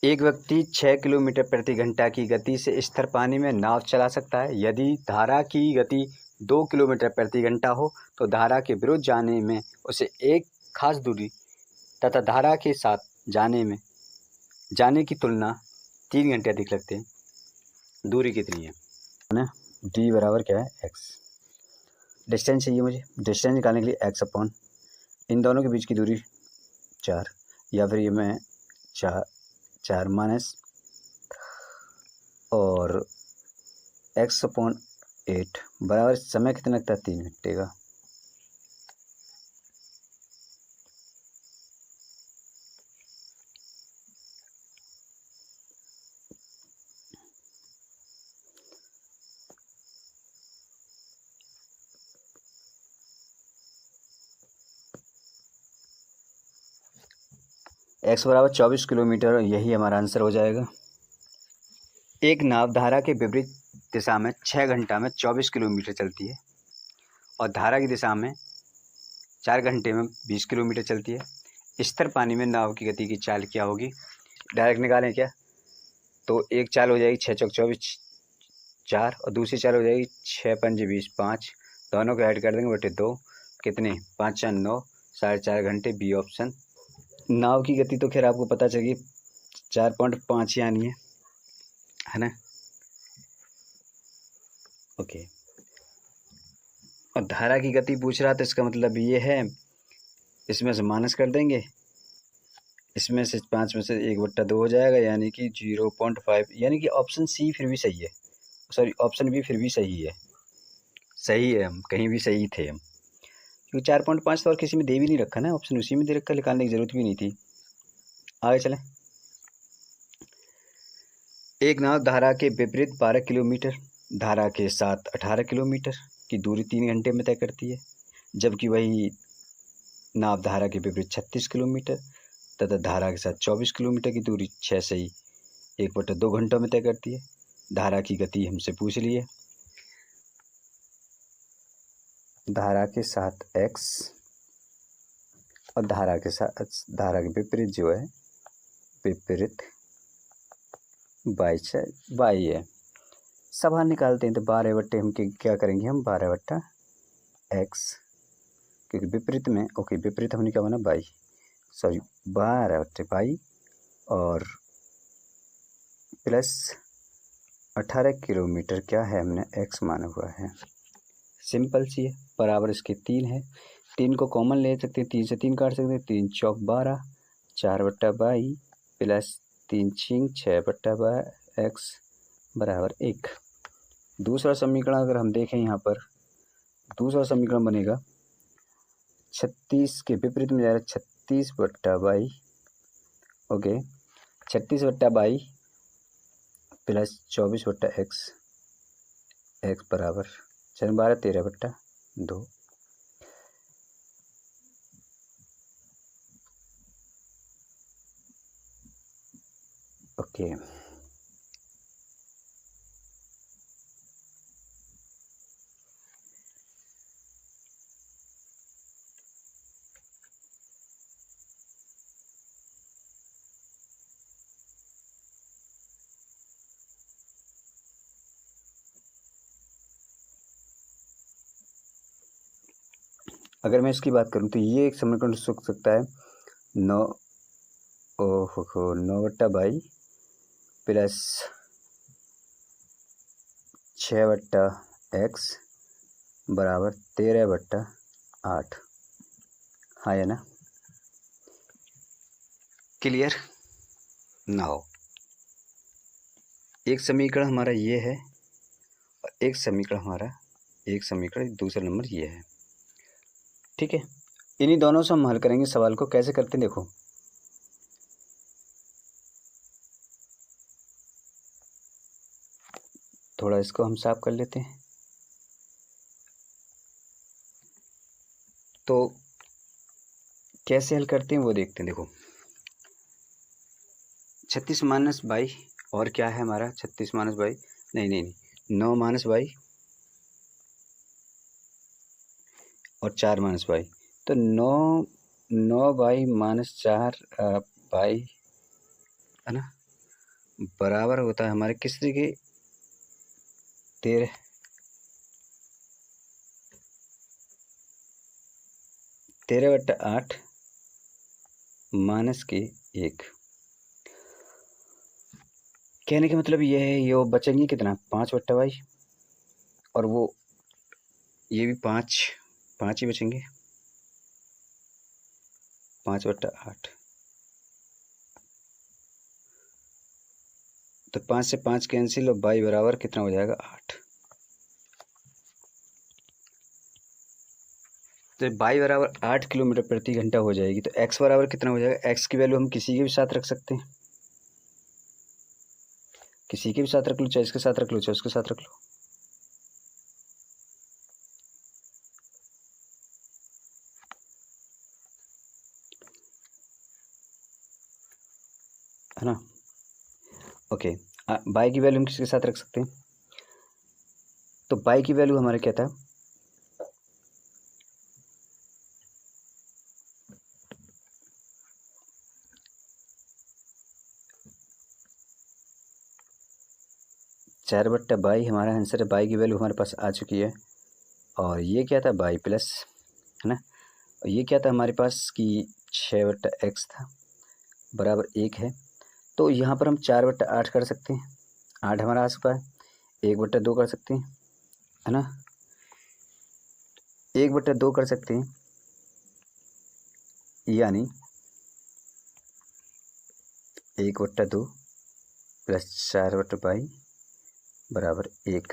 एक व्यक्ति 6 किलोमीटर प्रति घंटा की गति से स्थिर पानी में नाव चला सकता है। यदि धारा की गति 2 किलोमीटर प्रति घंटा हो तो धारा के विरुद्ध जाने में उसे एक खास दूरी तथा धारा के साथ जाने की तुलना 3 घंटे अधिक लगते हैं। दूरी कितनी है ना, डी बराबर क्या है एक्स। डिस्टेंस चाहिए मुझे, डिस्टेंस निकालने के लिए एक्स अपॉन इन दोनों के बीच की दूरी 4, या फिर ये मैं 4 माइनस और एक्स अपॉन 8 बराबर समय कितना लगता है 3 घंटे का। x बराबर 24 किलोमीटर, यही हमारा आंसर हो जाएगा। एक नाव धारा के विपरीत दिशा में 6 घंटा में 24 किलोमीटर चलती है और धारा की दिशा में 4 घंटे में 20 किलोमीटर चलती है। स्थिर पानी में नाव की गति की चाल क्या होगी? डायरेक्ट निकालें क्या? तो एक चाल हो जाएगी 6 चौक 24 4, और दूसरी चाल हो जाएगी 6 पंजे 20 5, दोनों को ऐड कर देंगे बटे 2, कितने 5 4 9, 4.5 घंटे, बी ऑप्शन। नाव की गति तो खैर आपको पता चलिए 4.5 यानी है ना। ओके, और धारा की गति पूछ रहा, तो इसका मतलब ये है, इसमें से माइनस कर देंगे, इसमें से 5 में से 1/2 हो जाएगा, यानी कि 0.5, यानी कि ऑप्शन सी फिर भी सही है, सॉरी ऑप्शन बी फिर भी सही है। सही है, हम कहीं भी सही थे हम, क्योंकि 4.5 तो और किसी में दे भी नहीं रखा ना, ऑप्शन उसी में दे रखा, निकालने की ज़रूरत भी नहीं थी। आगे चलें। एक नाव धारा के विपरीत 12 किलोमीटर, धारा के साथ 18 किलोमीटर की दूरी 3 घंटे में तय करती है, जबकि वही नाव धारा के विपरीत 36 किलोमीटर तथा धारा के साथ 24 किलोमीटर की दूरी 6 से ही 1/2 घंटों में तय करती है। धारा की गति हमसे पूछ ली है। धारा के साथ x और धारा के साथ धारा के विपरीत जो है, विपरीत y है। सब हाँ निकालते हैं तो 12 बट्टे हम क्या करेंगे, हम 12/x, क्योंकि विपरीत में, ओके विपरीत हमने क्या बना y, सॉरी 12/y और प्लस 18 किलोमीटर क्या है हमने x माना हुआ है। सिंपल सी है, बराबर इसके 3 है, 3 को कॉमन ले सकते हैं, 3 से 3 काट सकते हैं, 3 चौक 12, 4/22 प्लस 3 छिंग 6/x बराबर 1। दूसरा समीकरण अगर हम देखें यहाँ पर, दूसरा समीकरण बनेगा 36 के विपरीत में जाएगा 36/22, ओके 36/22 प्लस 24/x, x बराबर 12 13/2। ओके, अगर मैं इसकी बात करूं तो ये एक समीकरण सूख सकता है 9/22 प्लस 6/x बराबर 13/8। हाँ है ना, क्लियर ना हो। एक समीकरण हमारा ये है और एक समीकरण दूसरा नंबर ये है, ठीक है। इन्हीं दोनों से हम हल करेंगे सवाल को। कैसे करते हैं देखो, थोड़ा इसको हम साफ कर लेते हैं। तो कैसे हल करते हैं वो देखते हैं। देखो 36 माइनस बाई, और क्या है हमारा 36 माइनस बाई, नहीं 9 माइनस बाई और 4 माइनस बाई, तो 9 बाई माइनस 4 बाई है ना, बराबर होता है हमारे किस तरीके 13/8 माइनस के 1। कहने का मतलब ये है, ये बचेंगे कितना 5/22 और वो ये भी 5 ही बचेंगे, 5/8। तो 5 से 5 कैंसिल और बाई बराबर कितना हो जाएगा 8। तो बाई बराबर 8 किलोमीटर प्रति घंटा हो जाएगी। तो x बराबर कितना हो जाएगा, x की वैल्यू हम किसी के भी साथ रख सकते हैं, किसी के भी साथ रख लो, चाहे इसके साथ रख लो, चाहे उसके साथ रख लो। है ना। ओके, बाई की वैल्यू हम किसके साथ रख सकते हैं? तो बाई की वैल्यू हमारा क्या था? चार बट्टा बाई हमारा आंसर है। बाई की वैल्यू हमारे पास आ चुकी है। और ये क्या था? बाई प्लस, है ना। और ये क्या था हमारे पास कि 6/x था, बराबर 1 है। तो यहाँ पर हम 4/8 कर सकते हैं। 8 हमारा आ चुका है। 1/2 कर सकते हैं, है ना। 1/2 कर सकते हैं, यानी 1/2 प्लस 4/22 बराबर 1।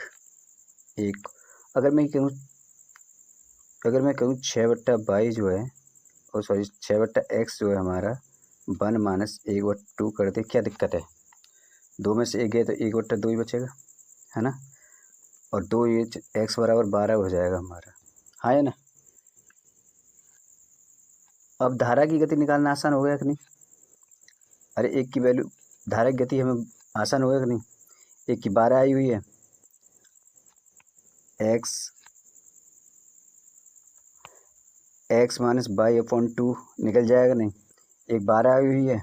अगर मैं कहूँ 6/22 जो है, और सॉरी 6/x जो है हमारा 1 - 1/2 कर दे, क्या दिक्कत है? 2 में से 1 गए तो 1/2 ही बचेगा, है ना। और 2 ये x बराबर 12 हो जाएगा हमारा, हाँ है ना। अब धारा की गति निकालना आसान हो गया कि नहीं? अरे एक की वैल्यू, धारा की गति हमें आसान हो गया कि नहीं? एक की 12 आई हुई है, x - 22 निकल जाएगा नहीं। एक 12 आई हुई है,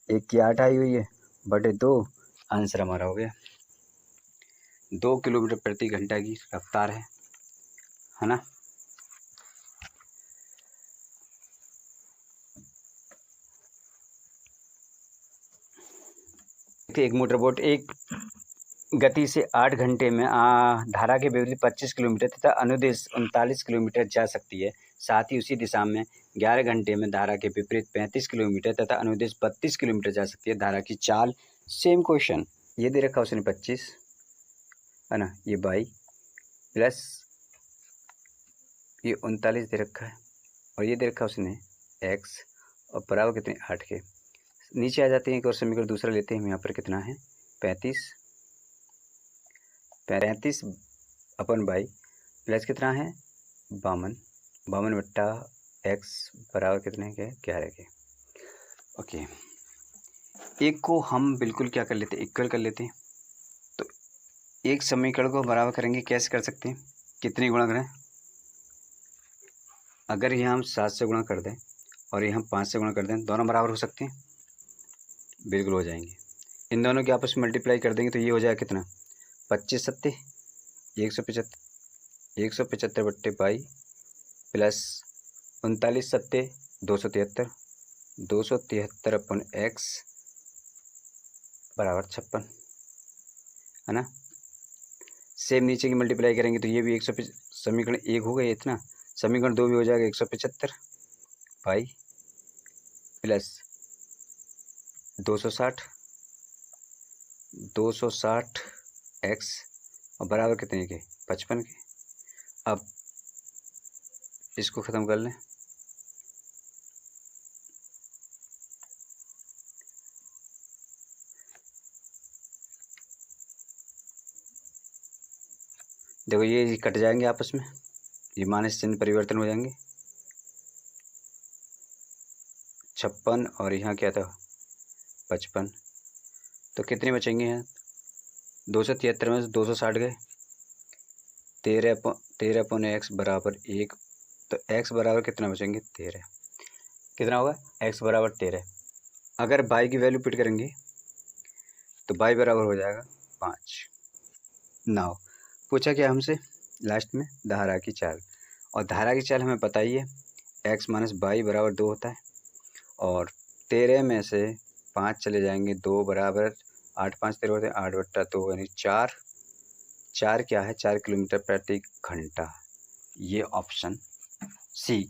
एक की 8 आई हुई है, बटे 2, आंसर हमारा हो गया। 2 किलोमीटर प्रति घंटा की रफ्तार है ना। एक मोटरबोट एक गति से 8 घंटे में धारा के विपरीत 25 किलोमीटर तथा अनुदिश 39 किलोमीटर जा सकती है। साथ ही उसी दिशा में 11 घंटे में धारा के विपरीत 35 किलोमीटर तथा अनुदिश 32 किलोमीटर जा सकती है। धारा की चाल, सेम क्वेश्चन। ये दे रखा उसने 25, है ना, ये 22 प्लस ये 39 दे रखा है, और ये दे रखा उसने x, और बराबर कितने? 8 के। नीचे आ जाते हैं, एक और समीकरण दूसरा लेते हैं हम। यहाँ पर कितना है? 35 अपन 22 प्लस कितना है? 52/x बराबर कितने के? 11 के। ओके, एक को हम बिल्कुल क्या कर लेते हैं? इक्वल कर लेते हैं। तो एक समीकरण को बराबर करेंगे, कैसे कर सकते हैं? कितनी गुणा करें? अगर यहाँ हम 7 से गुणा कर दें और यहाँ 5 से गुणा कर दें, दोनों बराबर हो सकते हैं? बिल्कुल हो जाएंगे। इन दोनों के आपस में मल्टीप्लाई कर देंगे तो ये हो जाएगा कितना? 25 सत्ते 175, 175/22 प्लस 39 सत्ते 273, 273/x बराबर 56, है ना। सेम नीचे की मल्टीप्लाई करेंगे तो ये भी 100, समीकरण 1 हो गया इतना। समीकरण 2 भी हो जाएगा 175 प्लस 260x और बराबर कितने के? 55 के। अब इसको ख़त्म कर लें। देखो ये कट जाएंगे आपस में, ये माइनस चिन्ह परिवर्तन हो जाएंगे। 56 और यहाँ क्या था? 55। तो कितने बचेंगे यहाँ? 273 में से 260 गए, 13/x बराबर 1। तो x बराबर कितना बचेंगे? 13। कितना होगा? x बराबर 13। अगर y की वैल्यू पुट करेंगे तो y बराबर हो जाएगा 5। नाउ पूछा क्या हमसे लास्ट में? धारा की चाल। और धारा की चाल हमें पता ही है, x - y बराबर 2 होता है। और 13 में से 5 चले जाएंगे, 2 बराबर 8 5 13 होते हैं, 8/2 यानी 4। 4 क्या है? 4 किलोमीटर प्रति घंटा। ये ऑप्शन सी।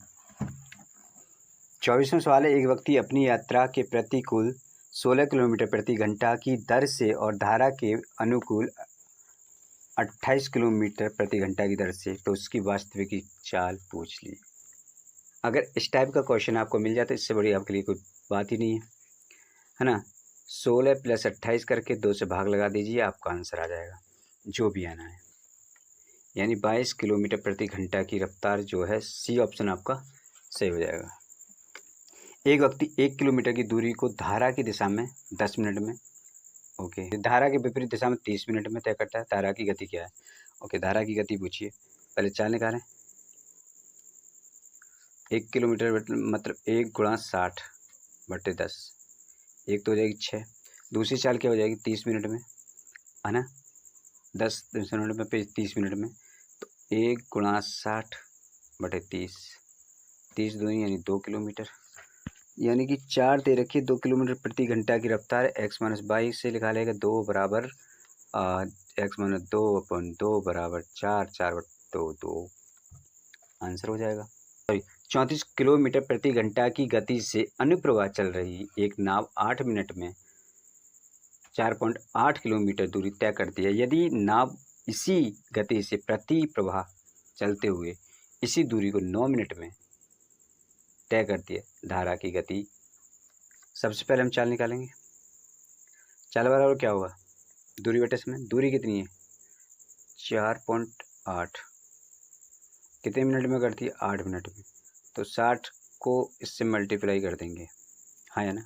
24वां सवाल है, एक व्यक्ति अपनी यात्रा के प्रतिकूल 16 किलोमीटर प्रति घंटा की दर से और धारा के अनुकूल 28 किलोमीटर प्रति घंटा की दर से, तो उसकी वास्तविक चाल पूछ ली। अगर इस टाइप का क्वेश्चन आपको मिल जाए तो इससे बड़ी आपके लिए कोई बात ही नहीं है ना। 16 + 28 करके 2 से भाग लगा दीजिए, आपका आंसर आ जाएगा जो भी आना है। यानी 22 किलोमीटर प्रति घंटा की रफ्तार जो है, सी ऑप्शन आपका सही हो जाएगा। एक व्यक्ति 1 किलोमीटर की दूरी को धारा की दिशा में 10 मिनट में, ओके, धारा के विपरीत दिशा में 30 मिनट में तय करता है। धारा की गति क्या है? ओके, धारा की गति पूछिए। पहले चाल निकालें। 1 किलोमीटर मतलब 1 × 60/10, एक तो हो जाएगी 6। दूसरी चाल क्या हो जाएगी? 30 मिनट में, है ना, 10 मिनट में पे 30 मिनट में, तो 1 × 60/30, 30 दूनी यानी 2 किलोमीटर, यानी कि 4 दे रखिए। 2 किलोमीटर प्रति घंटा की रफ्तार x-22 से लिखा लेगा 2 बराबर x-2/2 बराबर 4/2 आंसर हो जाएगा। सॉरी, 34 किलोमीटर प्रति घंटा की गति से अनुप्रवाह चल रही एक नाव 8 मिनट में 4.8 किलोमीटर दूरी तय करती है। यदि नाव इसी गति से प्रति प्रवाह चलते हुए इसी दूरी को 9 मिनट में तय करती है, धारा की गति। सबसे पहले हम चाल निकालेंगे। चाल बराबर क्या होगा? दूरी बटे समय। दूरी कितनी है? 4.8, कितने मिनट में करती है? 8 मिनट में। तो 60 को इससे मल्टीप्लाई कर देंगे, हाँ है ना।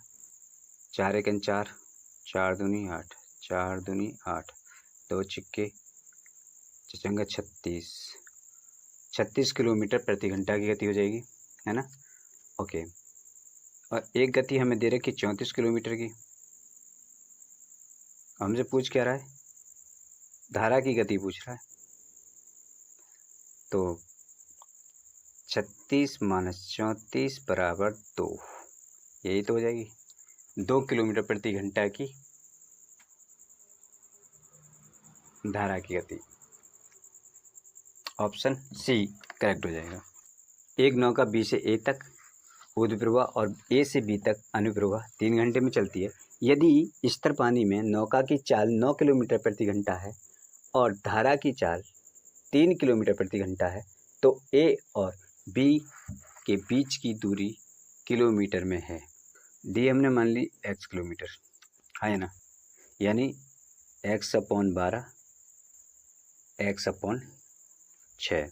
4 × 4, 4 दूनी 8, 4 दूनी 8, 2 छिक्के 36, 36 किलोमीटर प्रति घंटा की गति हो जाएगी, है ना। ओके, और एक गति हमें दे रखी 34 किलोमीटर की। हमसे पूछ क्या रहा है? धारा की गति पूछ रहा है। तो 36 - 34 बराबर 2, यही तो हो जाएगी 2 किलोमीटर प्रति घंटा की धारा की गति। ऑप्शन सी करेक्ट हो जाएगा। एक नौका बी से ए तक ऊर्ध्वप्रवाह और ए से बी तक अनुप्रवाह 3 घंटे में चलती है। यदि स्थिर पानी में नौका की चाल 9 किलोमीटर प्रति घंटा है और धारा की चाल 3 किलोमीटर प्रति घंटा है, तो ए और बी के बीच की दूरी किलोमीटर में है। डी हमने मान ली x किलोमीटर, है ना, यानी x/12 x/6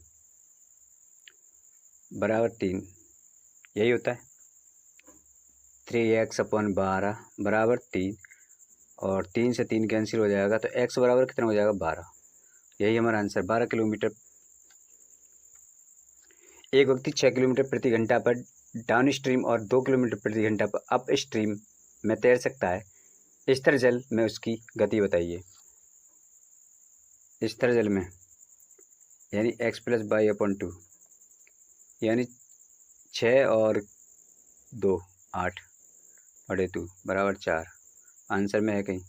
बराबर 3, यही होता है। 3x/12 बराबर 3, और 3 से 3 कैंसिल हो जाएगा, तो x बराबर कितना हो जाएगा? 12। यही हमारा आंसर, 12 किलोमीटर। एक व्यक्ति 6 किलोमीटर प्रति घंटा पर डाउन स्ट्रीम और 2 किलोमीटर प्रति घंटा पर अप स्ट्रीम में तैर सकता है। स्थिर जल में उसकी गति बताइए। स्थिर जल में यानी x + y/2, यानी 6 और 2 8/2 बराबर 4। आंसर में है कहीं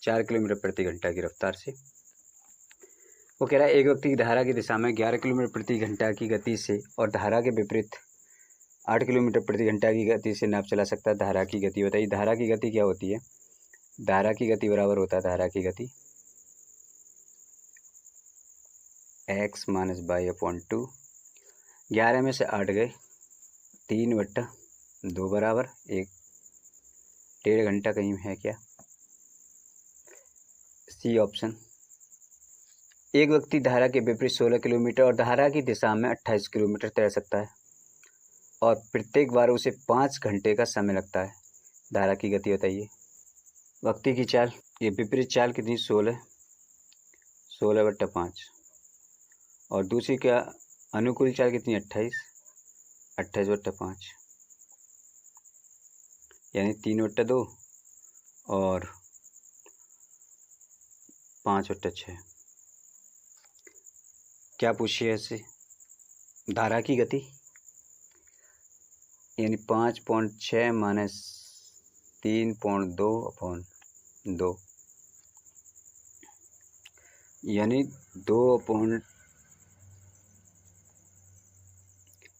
4 किलोमीटर प्रति घंटा की रफ्तार से। वो कह रहा है एक व्यक्ति की धारा की दिशा में 11 किलोमीटर प्रति घंटा की गति से और धारा के विपरीत 8 किलोमीटर प्रति घंटा की गति से नाव चला सकता है। धारा की गति बताइए। धारा की गति क्या होती है? धारा की गति बराबर होता है धारा की गति x - y/2। 11 में से 8 गए, 3/2 बराबर 1। 1.5 घंटा कहीं है क्या? C option. एक व्यक्ति धारा के विपरीत 16 किलोमीटर और धारा की दिशा में 28 किलोमीटर तैर सकता है और प्रत्येक बार उसे 5 घंटे का समय लगता है। धारा की गति बताइए। व्यक्ति की चाल, ये विपरीत चाल कितनी? 16/5, और दूसरी क्या अनुकूल चाल कितनी? 28/5, यानी 3/2 और 5/6। क्या पूछिए ऐसे? धारा की गति यानी 5.6 - 3.2/2, यानी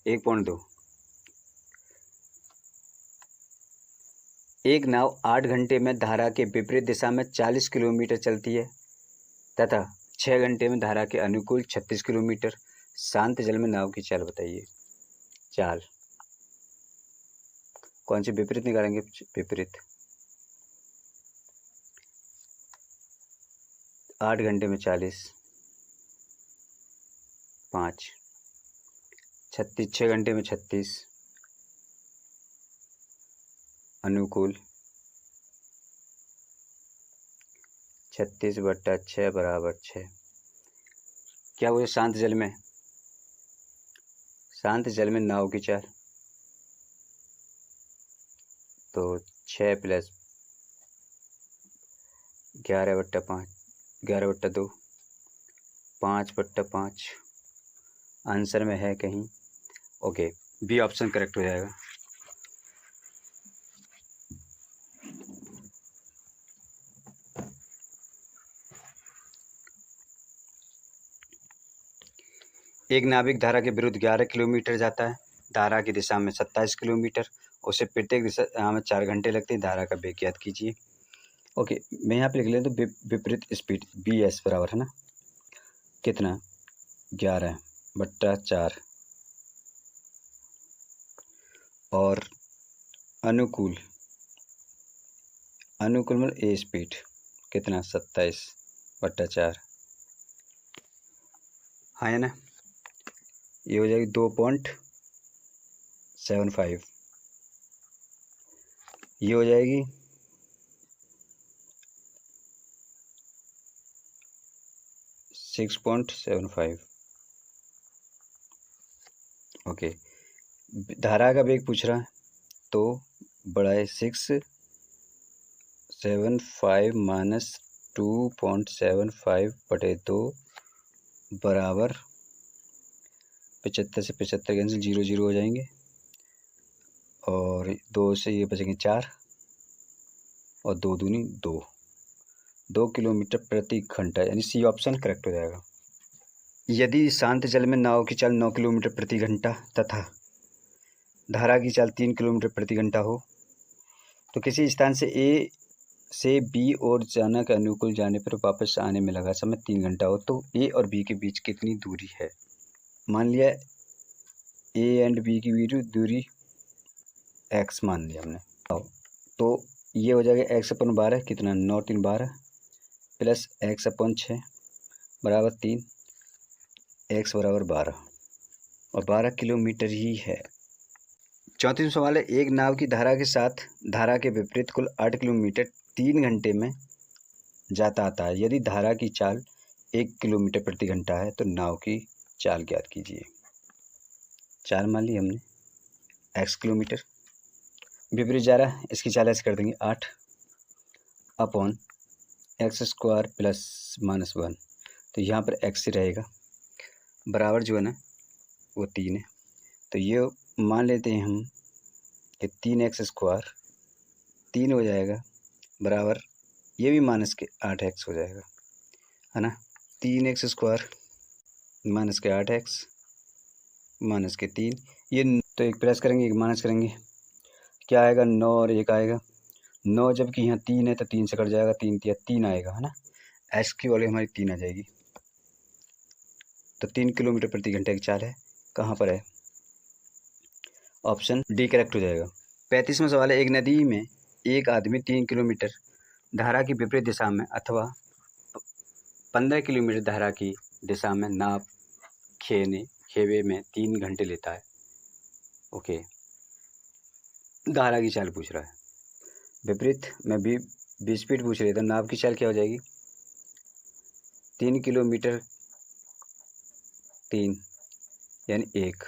1.2। एक नाव 8 घंटे में धारा के विपरीत दिशा में 40 किलोमीटर चलती है तथा 6 घंटे में धारा के अनुकूल 36 किलोमीटर। शांत जल में नाव की चाल बताइए। चाल कौन सी विपरीत निकालेंगे? विपरीत। 8 घंटे में 40, 5, 6 घंटे में 36, अनुकूल 36/6 बराबर 6। क्या हुआ शांत जल में? शांत जल में नाव की चाल तो 6 + 11/5 11/2 5/5 आंसर में है कहीं। ओके, बी ऑप्शन करेक्ट हो जाएगा। एक नाविक धारा के विरुद्ध 11 किलोमीटर जाता है, धारा की दिशा में 27 किलोमीटर, उसे प्रत्येक दिशा में 4 घंटे लगते हैं। धारा का वेग ज्ञात कीजिए। ओके, मैं यहाँ पे लिख लेता हूँ विपरीत स्पीड BS बराबर है ना कितना 11/4 और अनुकूल मतलब A स्पीड कितना 27/4। हाँ है ना, ये हो जाएगी 2.75, ये हो जाएगी 6.75। ओके, धारा का वेग पूछ रहा है तो बड़ा है 675 - 2.75/2 बराबर 75 से 75 कैंसिल 0 0 हो जाएंगे और 2 से ये बचेंगे 4 और 2 दूनी 2 किलोमीटर प्रति घंटा, यानी सी ऑप्शन करेक्ट हो जाएगा। यदि शांत जल में नाव की चाल 9 किलोमीटर प्रति घंटा तथा धारा की चाल 3 किलोमीटर प्रति घंटा हो तो किसी स्थान से A से B और जाना के अनुकूल जाने पर वापस आने में लगा समय 3 घंटा हो तो A और B के बीच कितनी दूरी है? मान लिया A एंड B की दूरी x मान लिया हमने, तो ये हो जाएगा x/12 कितना 9 3 12 प्लस x/6 बराबर 3, x बराबर 12 और 12 किलोमीटर ही है। 34वां सवाल है, एक नाव की धारा के साथ धारा के विपरीत कुल 8 किलोमीटर 3 घंटे में जाता आता है। यदि धारा की चाल 1 किलोमीटर प्रति घंटा है तो नाव की चाल ज्ञात कीजिए। चाल मान ली हमने x किलोमीटर, विपरीत जा रहा है, इसकी चाल ऐसे कर देंगे 8/x² + -1, तो यहाँ पर x ही रहेगा, बराबर जो है ना वो 3 है, तो ये मान लेते हैं हम कि 3x² 3 हो जाएगा बराबर ये भी -8x हो जाएगा, है ना। 3x² -8x -3, ये तो एक प्लस करेंगे एक माइनस करेंगे, क्या आएगा 9 और 1 आएगा 9, जबकि यहाँ 3 है तो 3 से कट जाएगा, 3 × 3 आएगा, है ना। x की वैल्यू हमारी 3 आ जाएगी, तो 3 किलोमीटर प्रति घंटे की चाल है, कहाँ पर है? ऑप्शन डी करेक्ट हो जाएगा। 35वां सवाल है, एक नदी में एक आदमी 3 किलोमीटर धारा की विपरीत दिशा में अथवा 15 किलोमीटर धारा की दिशा में नाव खेवे में 3 घंटे लेता है। ओके, धारा की चाल पूछ रहा है, विपरीत में भी स्पीड पूछ रही है, तो नाव की चाल क्या हो जाएगी 3 किलोमीटर 3 यानी 1,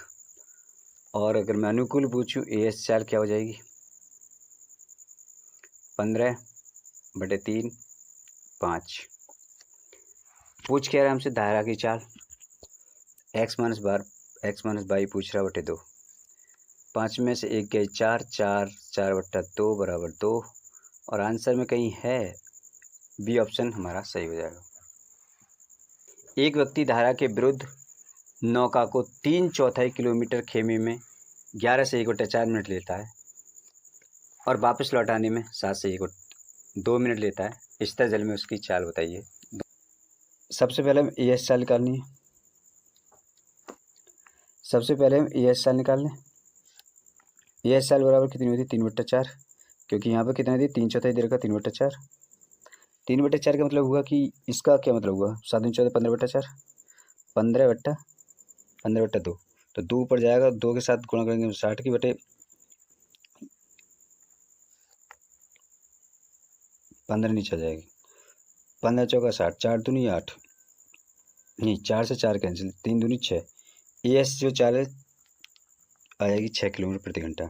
और अगर मैं अनुकूल पूछूं AS चाल क्या हो जाएगी 15/3 5। पूछ क्या रहा है हमसे धारा की चाल, x - 22 पूछ रहा बटे 2, 5 में से 1 गए 4 4 4/2 बराबर 2, और आंसर में कहीं है बी ऑप्शन हमारा सही हो जाएगा। एक व्यक्ति धारा के विरुद्ध नौका को 3/4 किलोमीटर खेमे में 11 से 1/4 मिनट लेता है और वापस लौटाने में 7 से 2 मिनट लेता है। इस तरह जल में उसकी चाल बताइए। सबसे पहले हम AS चाल निकालनी है, सबसे पहले हम AS चाल निकाल लें। AS चाल बराबर कितनी होती है 3/4, क्योंकि यहाँ पर कितना दी 3/4 दे रखा 3/4, 3/4 का मतलब हुआ कि इसका क्या मतलब हुआ 7 × 14 15/4 15/2, तो 2 ऊपर जाएगा, 2 के साथ गुणा करेंगे 60 की बटे 15 नीचे आ जाएगी। 15 चौका 60, 4 दूनी 8, नहीं 4 से 4 कैंसिल, 3 दूनी 6। ES जो चाल है आ जाएगी 6 किलोमीटर प्रति घंटा।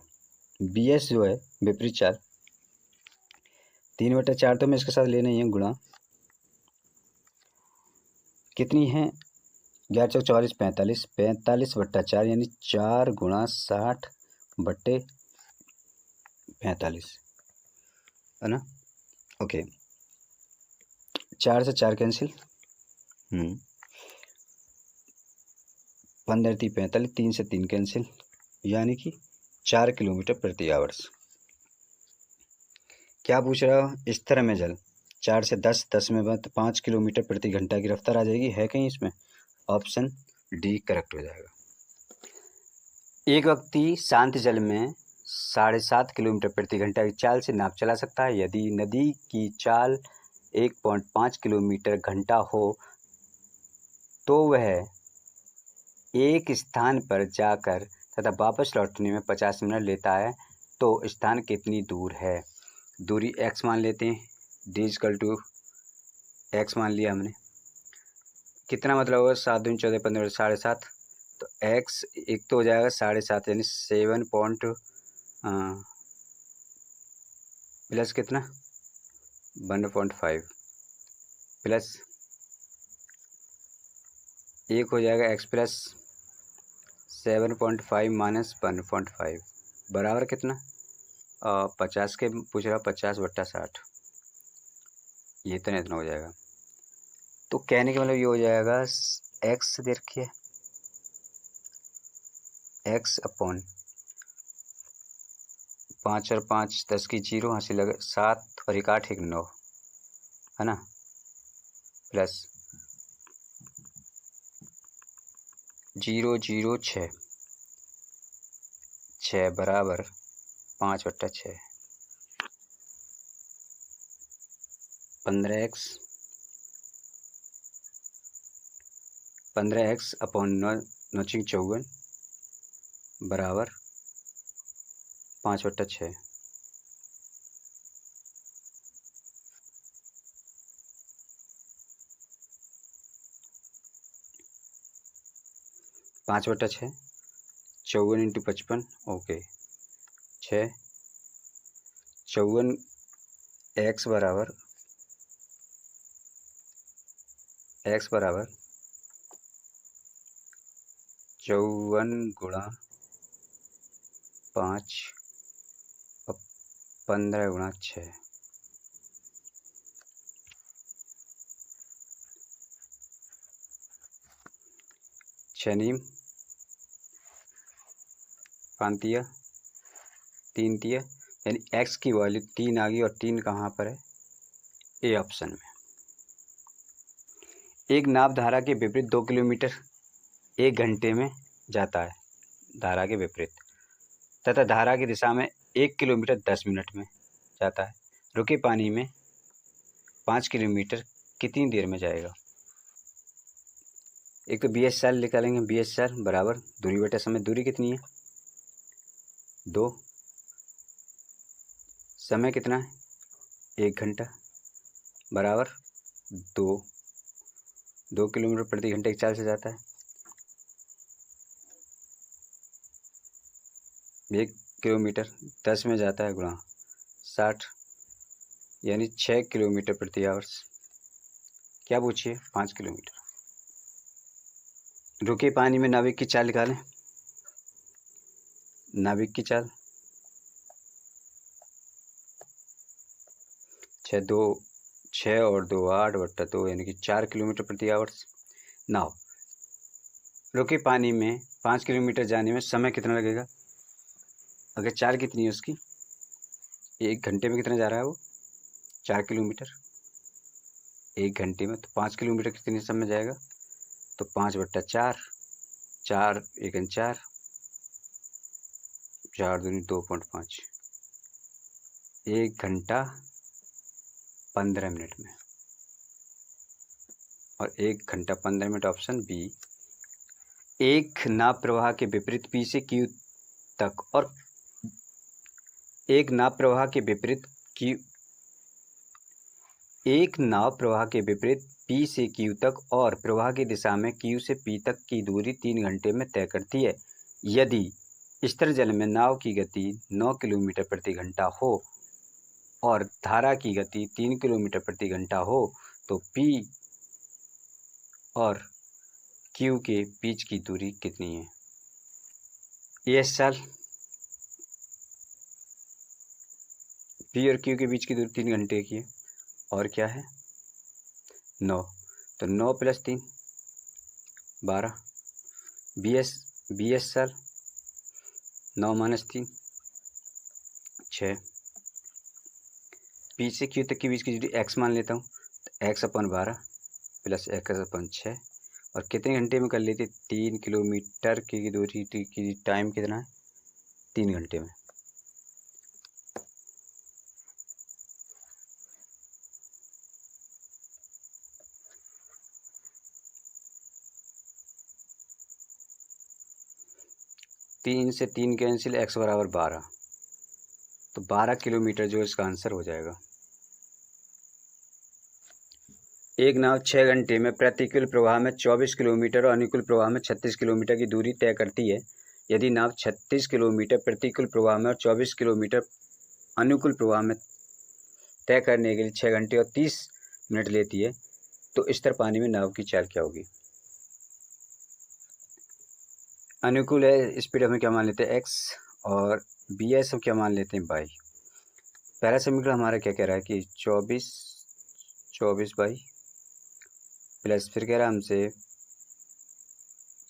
BS जो है विपरीत चाल 3/4 तो मैं इसके साथ लेना ही है गुणा कितनी है 11 चौक 44 45, 45/4 यानी 4 गुणा 60/45 है ना। ओके 4 से 4 कैंसिल, 15 × 45, 3 से 3 कैंसिल, यानी कि 4 किलोमीटर प्रति आवर्स। क्या पूछ रहा हो, स्थिर में जल 4 से 10, 10 में 5 किलोमीटर प्रति घंटा की रफ्तार आ जाएगी। है कहीं इसमें? ऑप्शन डी करेक्ट हो जाएगा। एक व्यक्ति शांत जल में 7.5 किलोमीटर प्रति घंटा की चाल से नाव चला सकता है। यदि नदी की चाल 1.5 किलोमीटर घंटा हो तो वह एक स्थान पर जाकर तथा वापस लौटने में 50 मिनट लेता है, तो स्थान कितनी दूर है? दूरी x मान लेते हैं, d = x मान लिया हमने। कितना मतलब होगा 7 दूनी 14 15 7.5, तो x एक तो हो जाएगा 7.5 यानी 7 प्लस कितना 1.5 प्लस एक हो जाएगा x प्लस 7.5 माइनस 1.5 बराबर कितना 50 के पूछ रहा 50/60, ये तो इतना हो जाएगा। तो कहने का मतलब ये हो जाएगा x दे रखी है x अपॉन 5 और 5 10 की 0 हासिल लगे 7 और 1 8 1 9 है ना, प्लस 0 0 6 बराबर 5/6 15x अपॉन 9 54 बराबर 5/6। पाँच बट्टा 6 54 × 55 ओके 6 54 x बराबर 54 गुणा 5 और 15 गुणा 6 6 5 3 यानी x की वैल्यू 3 आ गई और 3 कहाँ पर है? ए ऑप्शन में। एक नाव धारा के विपरीत 2 किलोमीटर 1 घंटे में जाता है, धारा के विपरीत, तथा धारा की दिशा में 1 किलोमीटर 10 मिनट में जाता है। रुके पानी में 5 किलोमीटर कितनी देर में जाएगा? एक तो BS चाल निकालेंगे, BS चाल बराबर दूरी बटे समय। दूरी कितनी है 2, समय कितना है 1 घंटा बराबर 2 किलोमीटर प्रति घंटे की चाल से जाता है। 1 किलोमीटर 10 में जाता है गुणा 60 यानी 6 किलोमीटर प्रति आवर्स। क्या पूछिए 5 किलोमीटर। रुके पानी में नाविक की चाल निकालें। नाविक की चाल 6 और 2 8/2 यानी कि 4 किलोमीटर प्रति आवर्स। नाव रुके पानी में 5 किलोमीटर जाने में समय कितना लगेगा? अगर चाल कितनी है उसकी 1 घंटे में कितना जा रहा है वो 4 किलोमीटर 1 घंटे में, तो 5 किलोमीटर कितने समय जाएगा? तो 5/4 4 1 4 4 दूनी 2.5 1 घंटा 15 मिनट में, और 1 घंटा 15 मिनट ऑप्शन बी। एक नाव प्रवाह के विपरीत P से Q तक और एक नाव प्रवाह के विपरीत Q एक नाव प्रवाह के विपरीत P से Q तक और प्रवाह की दिशा में Q से P तक की दूरी 3 घंटे में तय करती है। यदि स्थिर जल में नाव की गति 9 किलोमीटर प्रति घंटा हो और धारा की गति 3 किलोमीटर प्रति घंटा हो तो P और Q के बीच की दूरी कितनी है? यस सर, P और Q के बीच की दूरी 3 घंटे की है और क्या है 9, तो 9 + 3 12। BS sir 9 - 3 6। P से Q तक के बीच की दूरी x मान लेता हूँ, तो x/12 + x/6 और कितने घंटे में कर लेते? 3 किलोमीटर की दूरी की टाइम कितना है? 3 घंटे में। तीन से 3 कैंसिल, x = 12, तो 12 किलोमीटर जो इसका आंसर हो जाएगा। एक नाव 6 घंटे में प्रतिकूल प्रवाह में 24 किलोमीटर और अनुकूल प्रवाह में 36 किलोमीटर की दूरी तय करती है। यदि नाव 36 किलोमीटर प्रतिकूल प्रवाह में और 24 किलोमीटर अनुकूल प्रवाह में तय करने के लिए 6 घंटे और 30 मिनट लेती है, तो स्थिर पानी में नाव की चाल क्या होगी? अनुकूल है, स्पीड हम क्या मान लेते हैं x, और BS हम क्या मान लेते हैं y। पहला समीकरण हमारा क्या कह रहा है कि 24/, प्लस फिर कह रहा है हमसे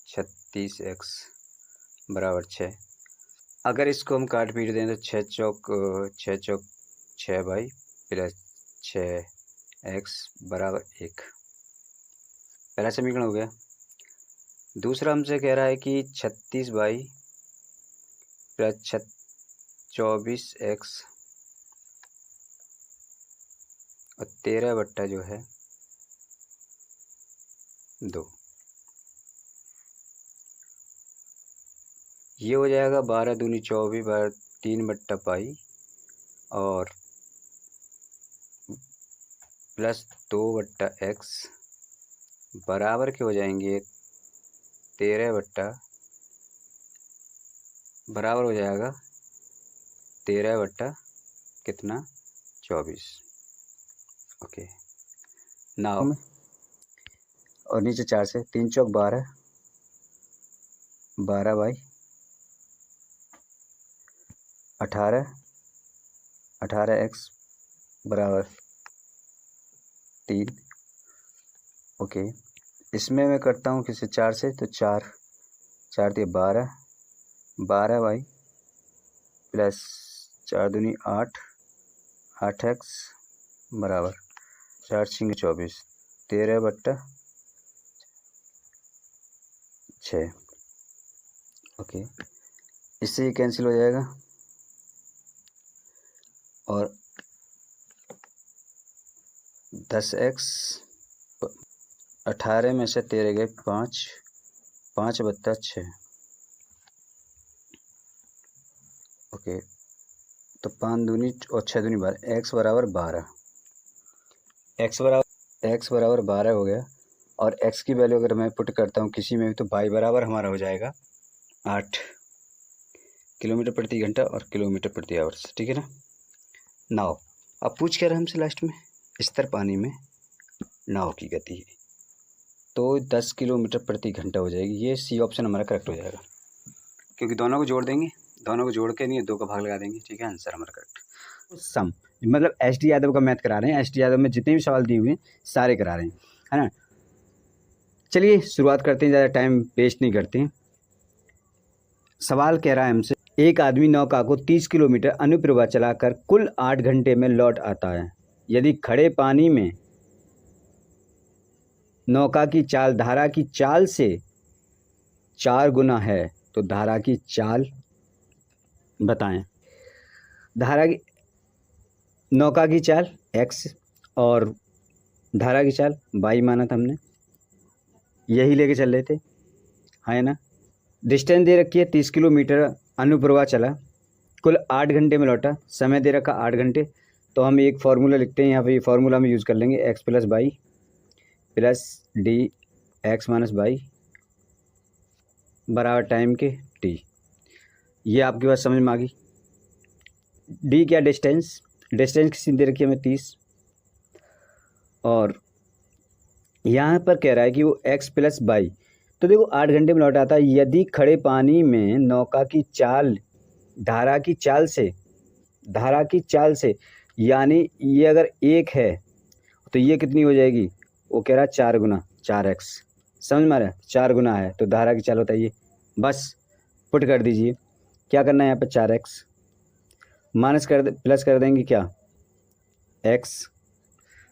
36x = 6। अगर इसको हम काट पीट दें तो 6 चौक 6 + 6x = 1। पहला समीकरण हो गया। दूसरा हमसे कह रहा है कि 36y + 24x और 13 जो है 2, ये हो जाएगा 12 दूनी 24 3/π और प्लस 2/x बराबर के हो जाएंगे 13 बराबर हो जाएगा 13 कितना 24। ओके, नाउ और नीचे 4 से 3 चौक 12, 12 / 18, 18x = 3। ओके, इसमें मैं करता हूँ किसी 4 से, तो 4 × 12, 12y प्लस 4 दूनी 8, 8x बराबर 4 × 24, 13/6। ओके, इससे ये कैंसिल हो जाएगा और 10x 18 में से 13 गए 5, 5/6। ओके, तो 5 दूनी और 6 दूनी 12, x = 12, x = 12 हो गया। और x की वैल्यू अगर मैं पुट करता हूँ किसी में भी, तो y बराबर हमारा हो जाएगा 8 किलोमीटर प्रति घंटा और किलोमीटर प्रति आवर्स। ठीक है ना। नाव अब पूछ क्या रहा हमसे लास्ट में, स्थिर पानी में नाव की गति है, तो 10 किलोमीटर प्रति घंटा हो जाएगी। ये सी ऑप्शन हमारा करेक्ट हो जाएगा, क्योंकि दोनों को जोड़ देंगे, दोनों को जोड़ के नहीं 2 का भाग लगा देंगे। ठीक है, आंसर हमारा करेक्ट। सम मतलब SD यादव का मैथ करा रहे हैं, SD यादव में जितने भी सवाल दिए हुए हैं सारे करा रहे हैं, है ना। चलिए शुरुआत करते हैं, ज़्यादा टाइम वेस्ट नहीं करते हैं। सवाल कह रहा है हमसे, एक आदमी नौका को 30 किलोमीटर अनुप्रवाह चलाकर कुल 8 घंटे में लौट आता है। यदि खड़े पानी में नौका की चाल धारा की चाल से 4 गुना है, तो धारा की चाल बताएं। धारा की नौका की चाल x और धारा की चाल y माना था हमने, यही लेके चल रहे थे, है ना। डिस्टेंस दे रखी है 30 किलोमीटर अनुप्रवाह चला, कुल 8 घंटे में लौटा, समय दे रखा 8 घंटे, तो हम एक फार्मूला लिखते हैं यहाँ पे, ये फार्मूला हम यूज़ कर लेंगे x plus by plus D x minus by बराबर टाइम के टी। ये आपकी बात समझ में आ गई। डी क्या, डिस्टेंस, डिस्टेंस किसी दे रखी है हमें 30, और यहाँ पर कह रहा है कि वो एक्स प्लस बाई, तो देखो 8 घंटे में लौट आता है। यदि खड़े पानी में नौका की चाल धारा की चाल से यानी ये अगर 1 है तो ये कितनी हो जाएगी, वो कह रहा है 4 गुना 4x, समझ में आ रहा है, 4 गुना है तो धारा की चाल होता है ये। बस पुट कर दीजिए, क्या करना है यहाँ पर 4x माइनस कर प्लस कर देंगे क्या x,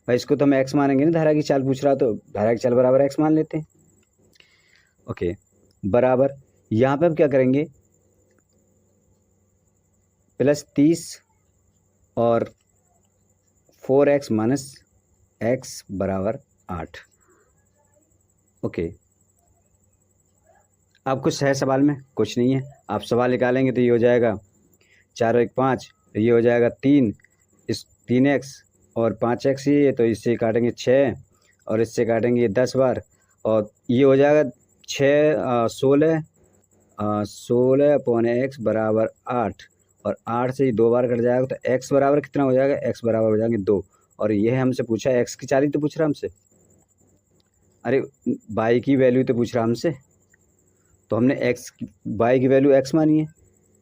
भाई इसको तो हम x मानेंगे ना, धारा की चाल पूछ रहा तो धारा की चाल बराबर x मान लेते हैं। ओके, बराबर यहाँ पे हम क्या करेंगे प्लस 30 और 4x माइनस x बराबर 8। ओके, अब कुछ है सवाल में, कुछ नहीं है। आप सवाल निकालेंगे तो ये हो जाएगा 4 और 1 5, ये हो जाएगा 3, इस 3x और 5x ये, तो इससे काटेंगे 6 और इससे काटेंगे 10 बार, और ये हो जाएगा 16 अपॉन x बराबर 8, और 8 से ही 2 बार कट जाएगा तो x बराबर कितना हो जाएगा, x बराबर हो जाएंगे 2। और ये हमसे पूछा है x की चाल ही तो पूछ रहा हमसे, अरे y की वैल्यू तो पूछ रहा हमसे, तो हमने y की वैल्यू x मानी है,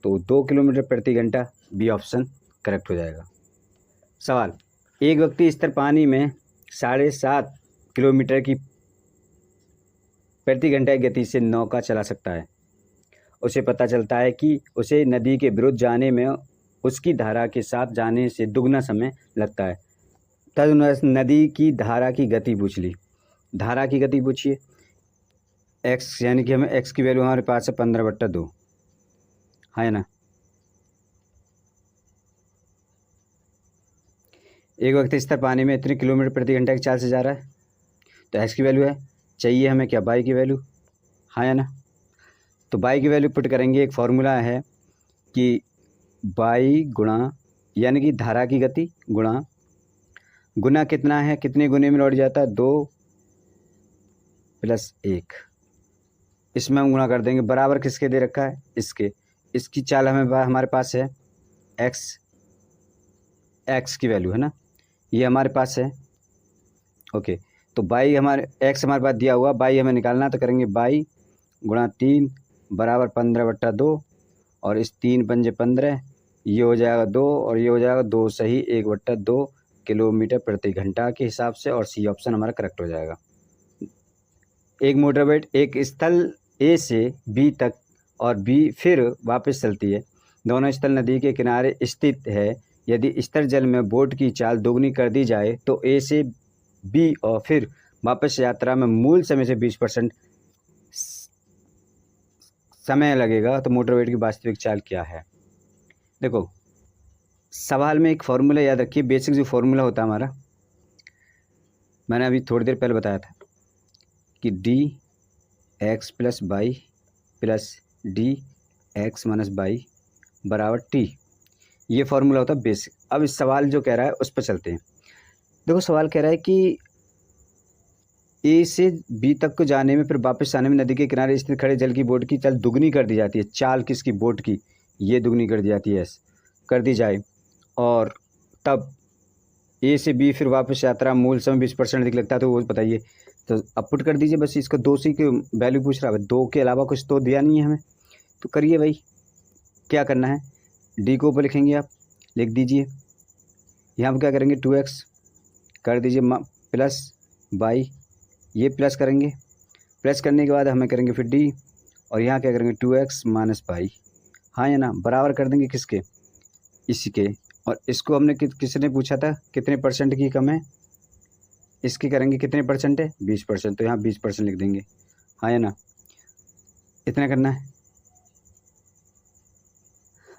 तो 2 किलोमीटर प्रति घंटा, बी ऑप्शन करेक्ट हो जाएगा। सवाल, एक व्यक्ति स्थिर पानी में 7.5 किलोमीटर की प्रति घंटा की गति से नौका चला सकता है। उसे पता चलता है कि उसे नदी के विरुद्ध जाने में उसकी धारा के साथ जाने से दुगना समय लगता है। तदनुसार नदी की धारा की गति पूछ ली, धारा की गति पूछिए x, यानी कि हमें x की वैल्यू हमारे पास है 15/2, है ना। एक व्यक्ति स्थिर पानी में इतने किलोमीटर प्रति घंटा की चाल से जा रहा है, तो x की वैल्यू है, चाहिए हमें क्या y की वैल्यू, है ना। तो y की वैल्यू पुट करेंगे, एक फार्मूला है कि y गुणा यानी कि धारा की गति गुना कितना है, कितने गुने में लौट जाता है, 2 + 1, इसमें हम गुणा कर देंगे, बराबर किसके दे रखा है, इसकी चाल हमारे पास है x की वैल्यू है ना, ये हमारे पास है। ओके, तो y हमारे x हमारे पास दिया हुआ, y हमें निकालना, तो करेंगे y गुणा 3 बराबर 15/2, और इस 3 पंजे 15, ये हो जाएगा 2 और ये हो जाएगा 2 सही 1/2 किलोमीटर प्रति घंटा के हिसाब से, और सी ऑप्शन हमारा करेक्ट हो जाएगा। एक मोटरबोट एक स्थल ए से बी तक और बी फिर वापस चलती है, दोनों स्थल नदी के किनारे स्थित है। यदि स्थिर जल में बोट की चाल दोगुनी कर दी जाए तो ए से बी और फिर वापस यात्रा में मूल समय से 20% समय लगेगा, तो मोटरबोट की वास्तविक चाल क्या है। देखो सवाल में एक फार्मूला याद रखिए, बेसिक जो फार्मूला होता है हमारा, मैंने अभी थोड़ी देर पहले बताया था कि D x plus by plus D x minus by बराबर टी, ये फार्मूला होता है बेसिक। अब इस सवाल जो कह रहा है उस पर चलते हैं। देखो सवाल कह रहा है कि ए से बी तक को जाने में फिर वापस आने में नदी के किनारे स्थित खड़े जल की बोट की चाल दुगनी कर दी जाती है। चाल किसकी, बोट की, ये दुगनी कर दी जाती है, कर दी जाए, और तब ए से बी फिर वापस यात्रा मूल समय 20% अधिक लगता है, तो वो बताइए। तो अब पुट कर दीजिए, बस इसको 2 से की वैल्यू पूछ रहा है, 2 के अलावा कुछ तो दिया नहीं है हमें, तो करिए भाई, क्या करना है, डी को ऊपर लिखेंगे, आप लिख दीजिए, यहाँ पर क्या करेंगे 2x कर दीजिए प्लस बाई, ये प्लस करेंगे, प्लस करने के बाद हमें करेंगे फिर डी, और यहाँ क्या करेंगे 2x माइनस बाई, हाँ या ना, बराबर कर देंगे किसके, इसके, और इसको हमने किसने पूछा था कितने % की कम है, इसकी करेंगे कितने % है 20%, तो यहाँ 20% लिख देंगे, हाँ या ना, इतना करना है।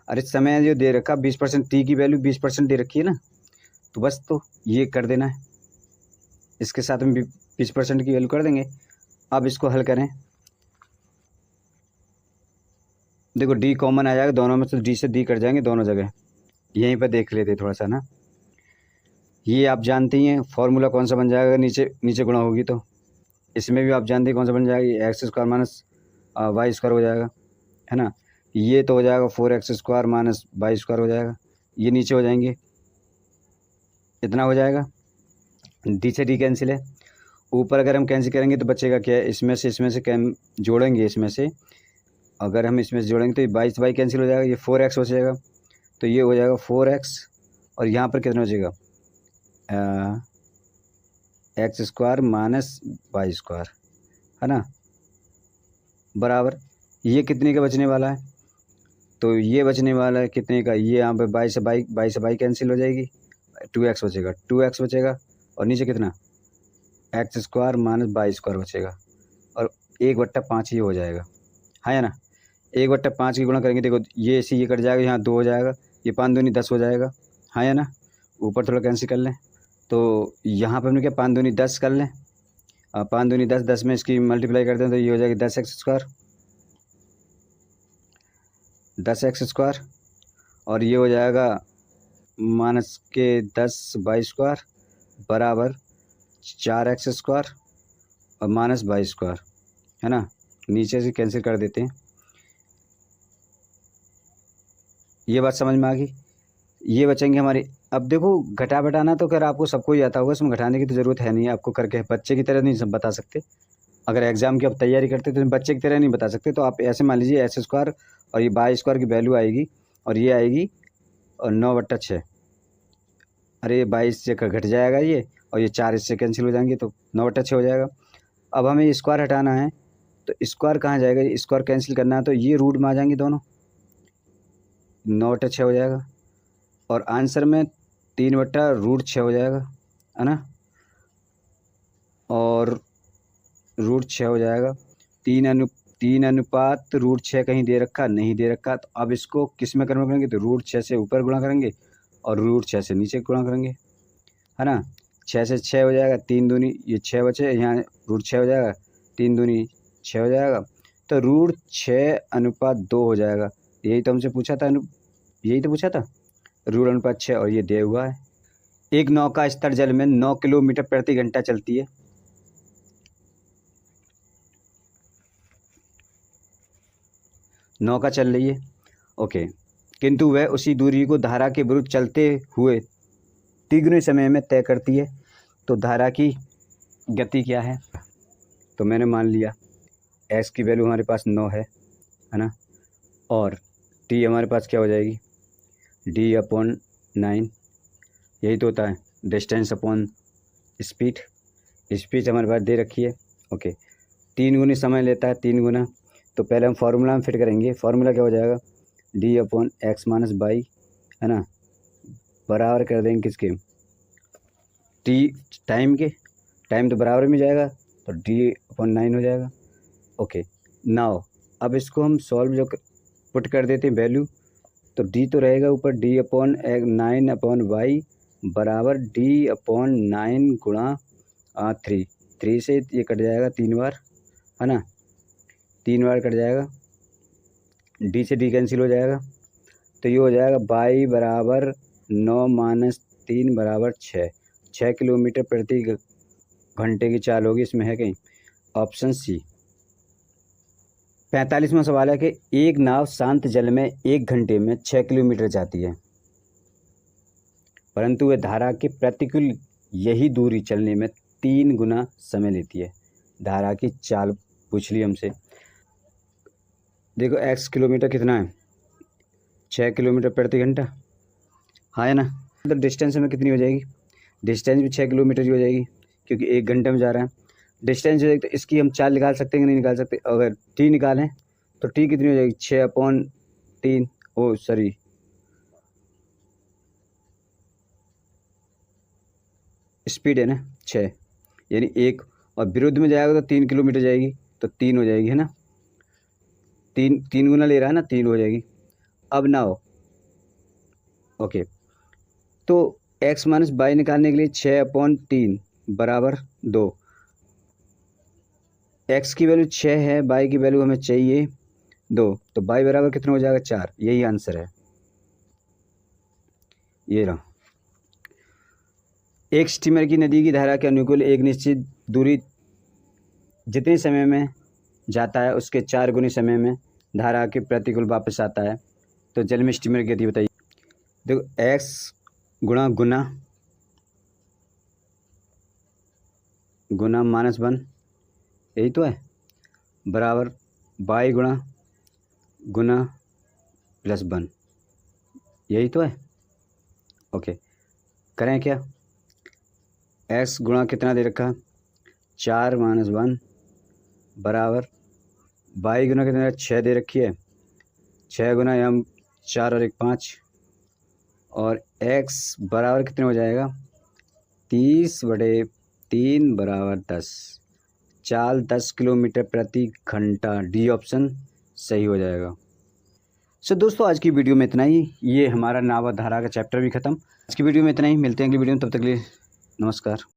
अरे समय जो दे रखा 20%, टी की वैल्यू 20% दे रखी है ना, तो बस तो ये कर देना है, इसके साथ में 20% की वैल्यू कर देंगे। अब इसको हल करें, देखो डी कॉमन आ जाएगा दोनों में, तो डी से डी कट जाएंगे दोनों जगह, यहीं पर देख लेते थोड़ा सा ना, ये आप जानते ही हैं फॉर्मूला कौन सा बन जाएगा, नीचे नीचे गुणा होगी तो इसमें भी आप जानते हैं कौन सा बन जाएगा, x square minus y square हो जाएगा, है ना। ये तो हो जाएगा 4x square minus y square हो जाएगा, ये नीचे हो जाएंगे, इतना हो जाएगा, डी से डी कैंसिल है। ऊपर अगर हम कैंसिल करेंगे तो बचेगा क्या है, इसमें से कैम जोड़ेंगे, इसमें से अगर हम इसमें से जोड़ेंगे तो ये 22 कैंसिल हो जाएगा, ये 4x हो जाएगा, तो ये हो जाएगा 4x और यहाँ पर कितना हो जाएगा x square minus y square, है ना, बराबर ये कितने का बचने वाला है, तो ये बचने वाला है कितने का, ये यहाँ पे 22 कैंसिल हो जाएगी, 2x बचेगा, 2x बचेगा और नीचे कितना x square minus y square बचेगा और 1/5 ये हो जाएगा, है ना। 1/5 की गुणा करेंगे, देखो ये इसी ये कट जाएगा, यहाँ 2 हो जाएगा, ये 5 दूनी 10 हो जाएगा, है ना। ऊपर थोड़ा कैंसिल कर लें तो यहाँ पर हमने क्या 5 दूनी 10 कर लें, 5 दूनी 10, 10 में इसकी मल्टीप्लाई करते हैं तो ये हो जाएगी 10x स्क्वायर, 10x स्क्वायर और ये हो जाएगा माइनस के 10 वाई स्क्वायर बराबर 4x स्क्वायर और माइनस वाई स्क्वायर, है ना। नीचे से कैंसिल कर देते हैं, ये बात समझ में आ गई। ये बचेंगे हमारे, अब देखो घटा बटाना तो खैर आपको सबको ही आता होगा, इसमें घटाने की तो ज़रूरत है नहीं, आपको करके बच्चे की तरह नहीं सब बता सकते, अगर एग्ज़ाम की आप तैयारी करते तो बच्चे की तरह नहीं बता सकते, तो आप ऐसे मान लीजिए एक्स स्क्वायर और ये वाई स्क्वायर की वैल्यू आएगी और ये आएगी और 9/6, अरे ये 22 से घट जाएगा ये और ये 4 इससे कैंसिल हो जाएंगे तो 9/6 हो जाएगा। अब हमें ये स्क्वायर हटाना है तो स्क्वायर कहाँ जाएगा, स्क्वायर कैंसिल करना है तो ये रूट में आ जाएंगे दोनों, 9/6 हो जाएगा और आंसर में 3/√6 हो जाएगा, है ना, और √6 हो जाएगा। 3:√6 कहीं दे रखा नहीं दे रखा, तो अब इसको किस में कन्वर्ट करेंगे, तो √6 से ऊपर गुणा करेंगे और √6 से नीचे गुणा करेंगे, है ना। 6 से 6 हो जाएगा, 3 दूनी ये 6 बचे, यहाँ √6 हो जाएगा, 3 दूनी 6 हो जाएगा, तो √6:2 हो जाएगा। यही तो हमसे पूछा था, यही तो पूछा था, √6 और ये दिया हुआ है। एक नौका स्तर जल में 9 किलोमीटर प्रति घंटा चलती है, नौका चल रही है, ओके, किंतु वह उसी दूरी को धारा के विरुद्ध चलते हुए तिगुने समय में तय करती है, तो धारा की गति क्या है, तो मैंने मान लिया एक्स की वैल्यू हमारे पास 9 है ना, और टी हमारे पास क्या हो जाएगी D/9, यही तो होता है डिस्टेंस अपॉन स्पीड, स्पीड हमारे पास दे रखी है, ओके। 3 गुनी समय लेता है, 3 गुना, तो पहले हम फार्मूला में फिट करेंगे, फार्मूला क्या हो जाएगा D/x माइनस बाई, है ना, बराबर कर देंगे किसके टी टाइम के, टाइम तो बराबर में जाएगा तो D/9 हो जाएगा, ओके। नाउ अब इसको हम सॉल्व जो पुट कर देते हैं वैल्यू, तो D तो रहेगा ऊपर D/9/y बराबर D/9 गुणा 3 से ये कट जाएगा 3 बार, है ना, 3 बार कट जाएगा, D से D कैंसिल हो जाएगा, तो ये हो जाएगा y बराबर 9 माइनस 3 बराबर 6 किलोमीटर प्रति घंटे की चाल होगी, इसमें है कहीं ऑप्शन सी। 45वां सवाल है कि एक नाव शांत जल में 1 घंटे में 6 किलोमीटर जाती है, परंतु वह धारा के प्रतिकूल यही दूरी चलने में 3 गुना समय लेती है। धारा की चाल पूछ ली हमसे, देखो x किलोमीटर कितना है 6 किलोमीटर प्रति घंटा, हाँ है ना, मतलब डिस्टेंस में कितनी हो जाएगी, डिस्टेंस भी 6 किलोमीटर ही हो जाएगी क्योंकि 1 घंटे में जा रहा है। डिस्टेंस जो है तो इसकी हम चाल निकाल सकते हैं कि नहीं निकाल सकते, अगर टी निकालें तो टी कितनी हो जाएगी 6/3, ओ सॉरी स्पीड है ना 6, यानी 1, और विरुद्ध में जाएगा तो 3 किलोमीटर जाएगी तो 3 हो जाएगी, है ना, 3 गुना ले रहा है ना, 3 हो जाएगी। अब ना हो ओके, तो x माइनस बाई निकालने के लिए 6/3 बराबर 2, x की वैल्यू 6 है, बाई की वैल्यू हमें चाहिए 2, तो बाई बराबर कितना हो जाएगा 4, यही आंसर है, ये रहा। एक स्टीमर की नदी की धारा के अनुकूल एक निश्चित दूरी जितने समय में जाता है उसके 4 गुनी समय में धारा के प्रतिकूल वापस आता है। तो जल में स्टीमर की गति बताइए। देखो एक्स गुणा गुना -1 यही तो है, बराबर वाई गुना +1 यही तो है। ओके, करें क्या? एक्स गुणा कितना दे रखा, 4 - 1 बराबर वाई गुना कितना 6 दे रखी है, 6 गुना हम 4 और 1 5 और एक्स बराबर कितने हो जाएगा 30/3 बराबर 10। चाल 10 किलोमीटर प्रति घंटा, डी ऑप्शन सही हो जाएगा। सो दोस्तों आज की वीडियो में इतना ही। ये हमारा नाव धारा का चैप्टर भी ख़त्म। आज की वीडियो में इतना ही, मिलते हैं अगली वीडियो में, तब तक के लिए नमस्कार।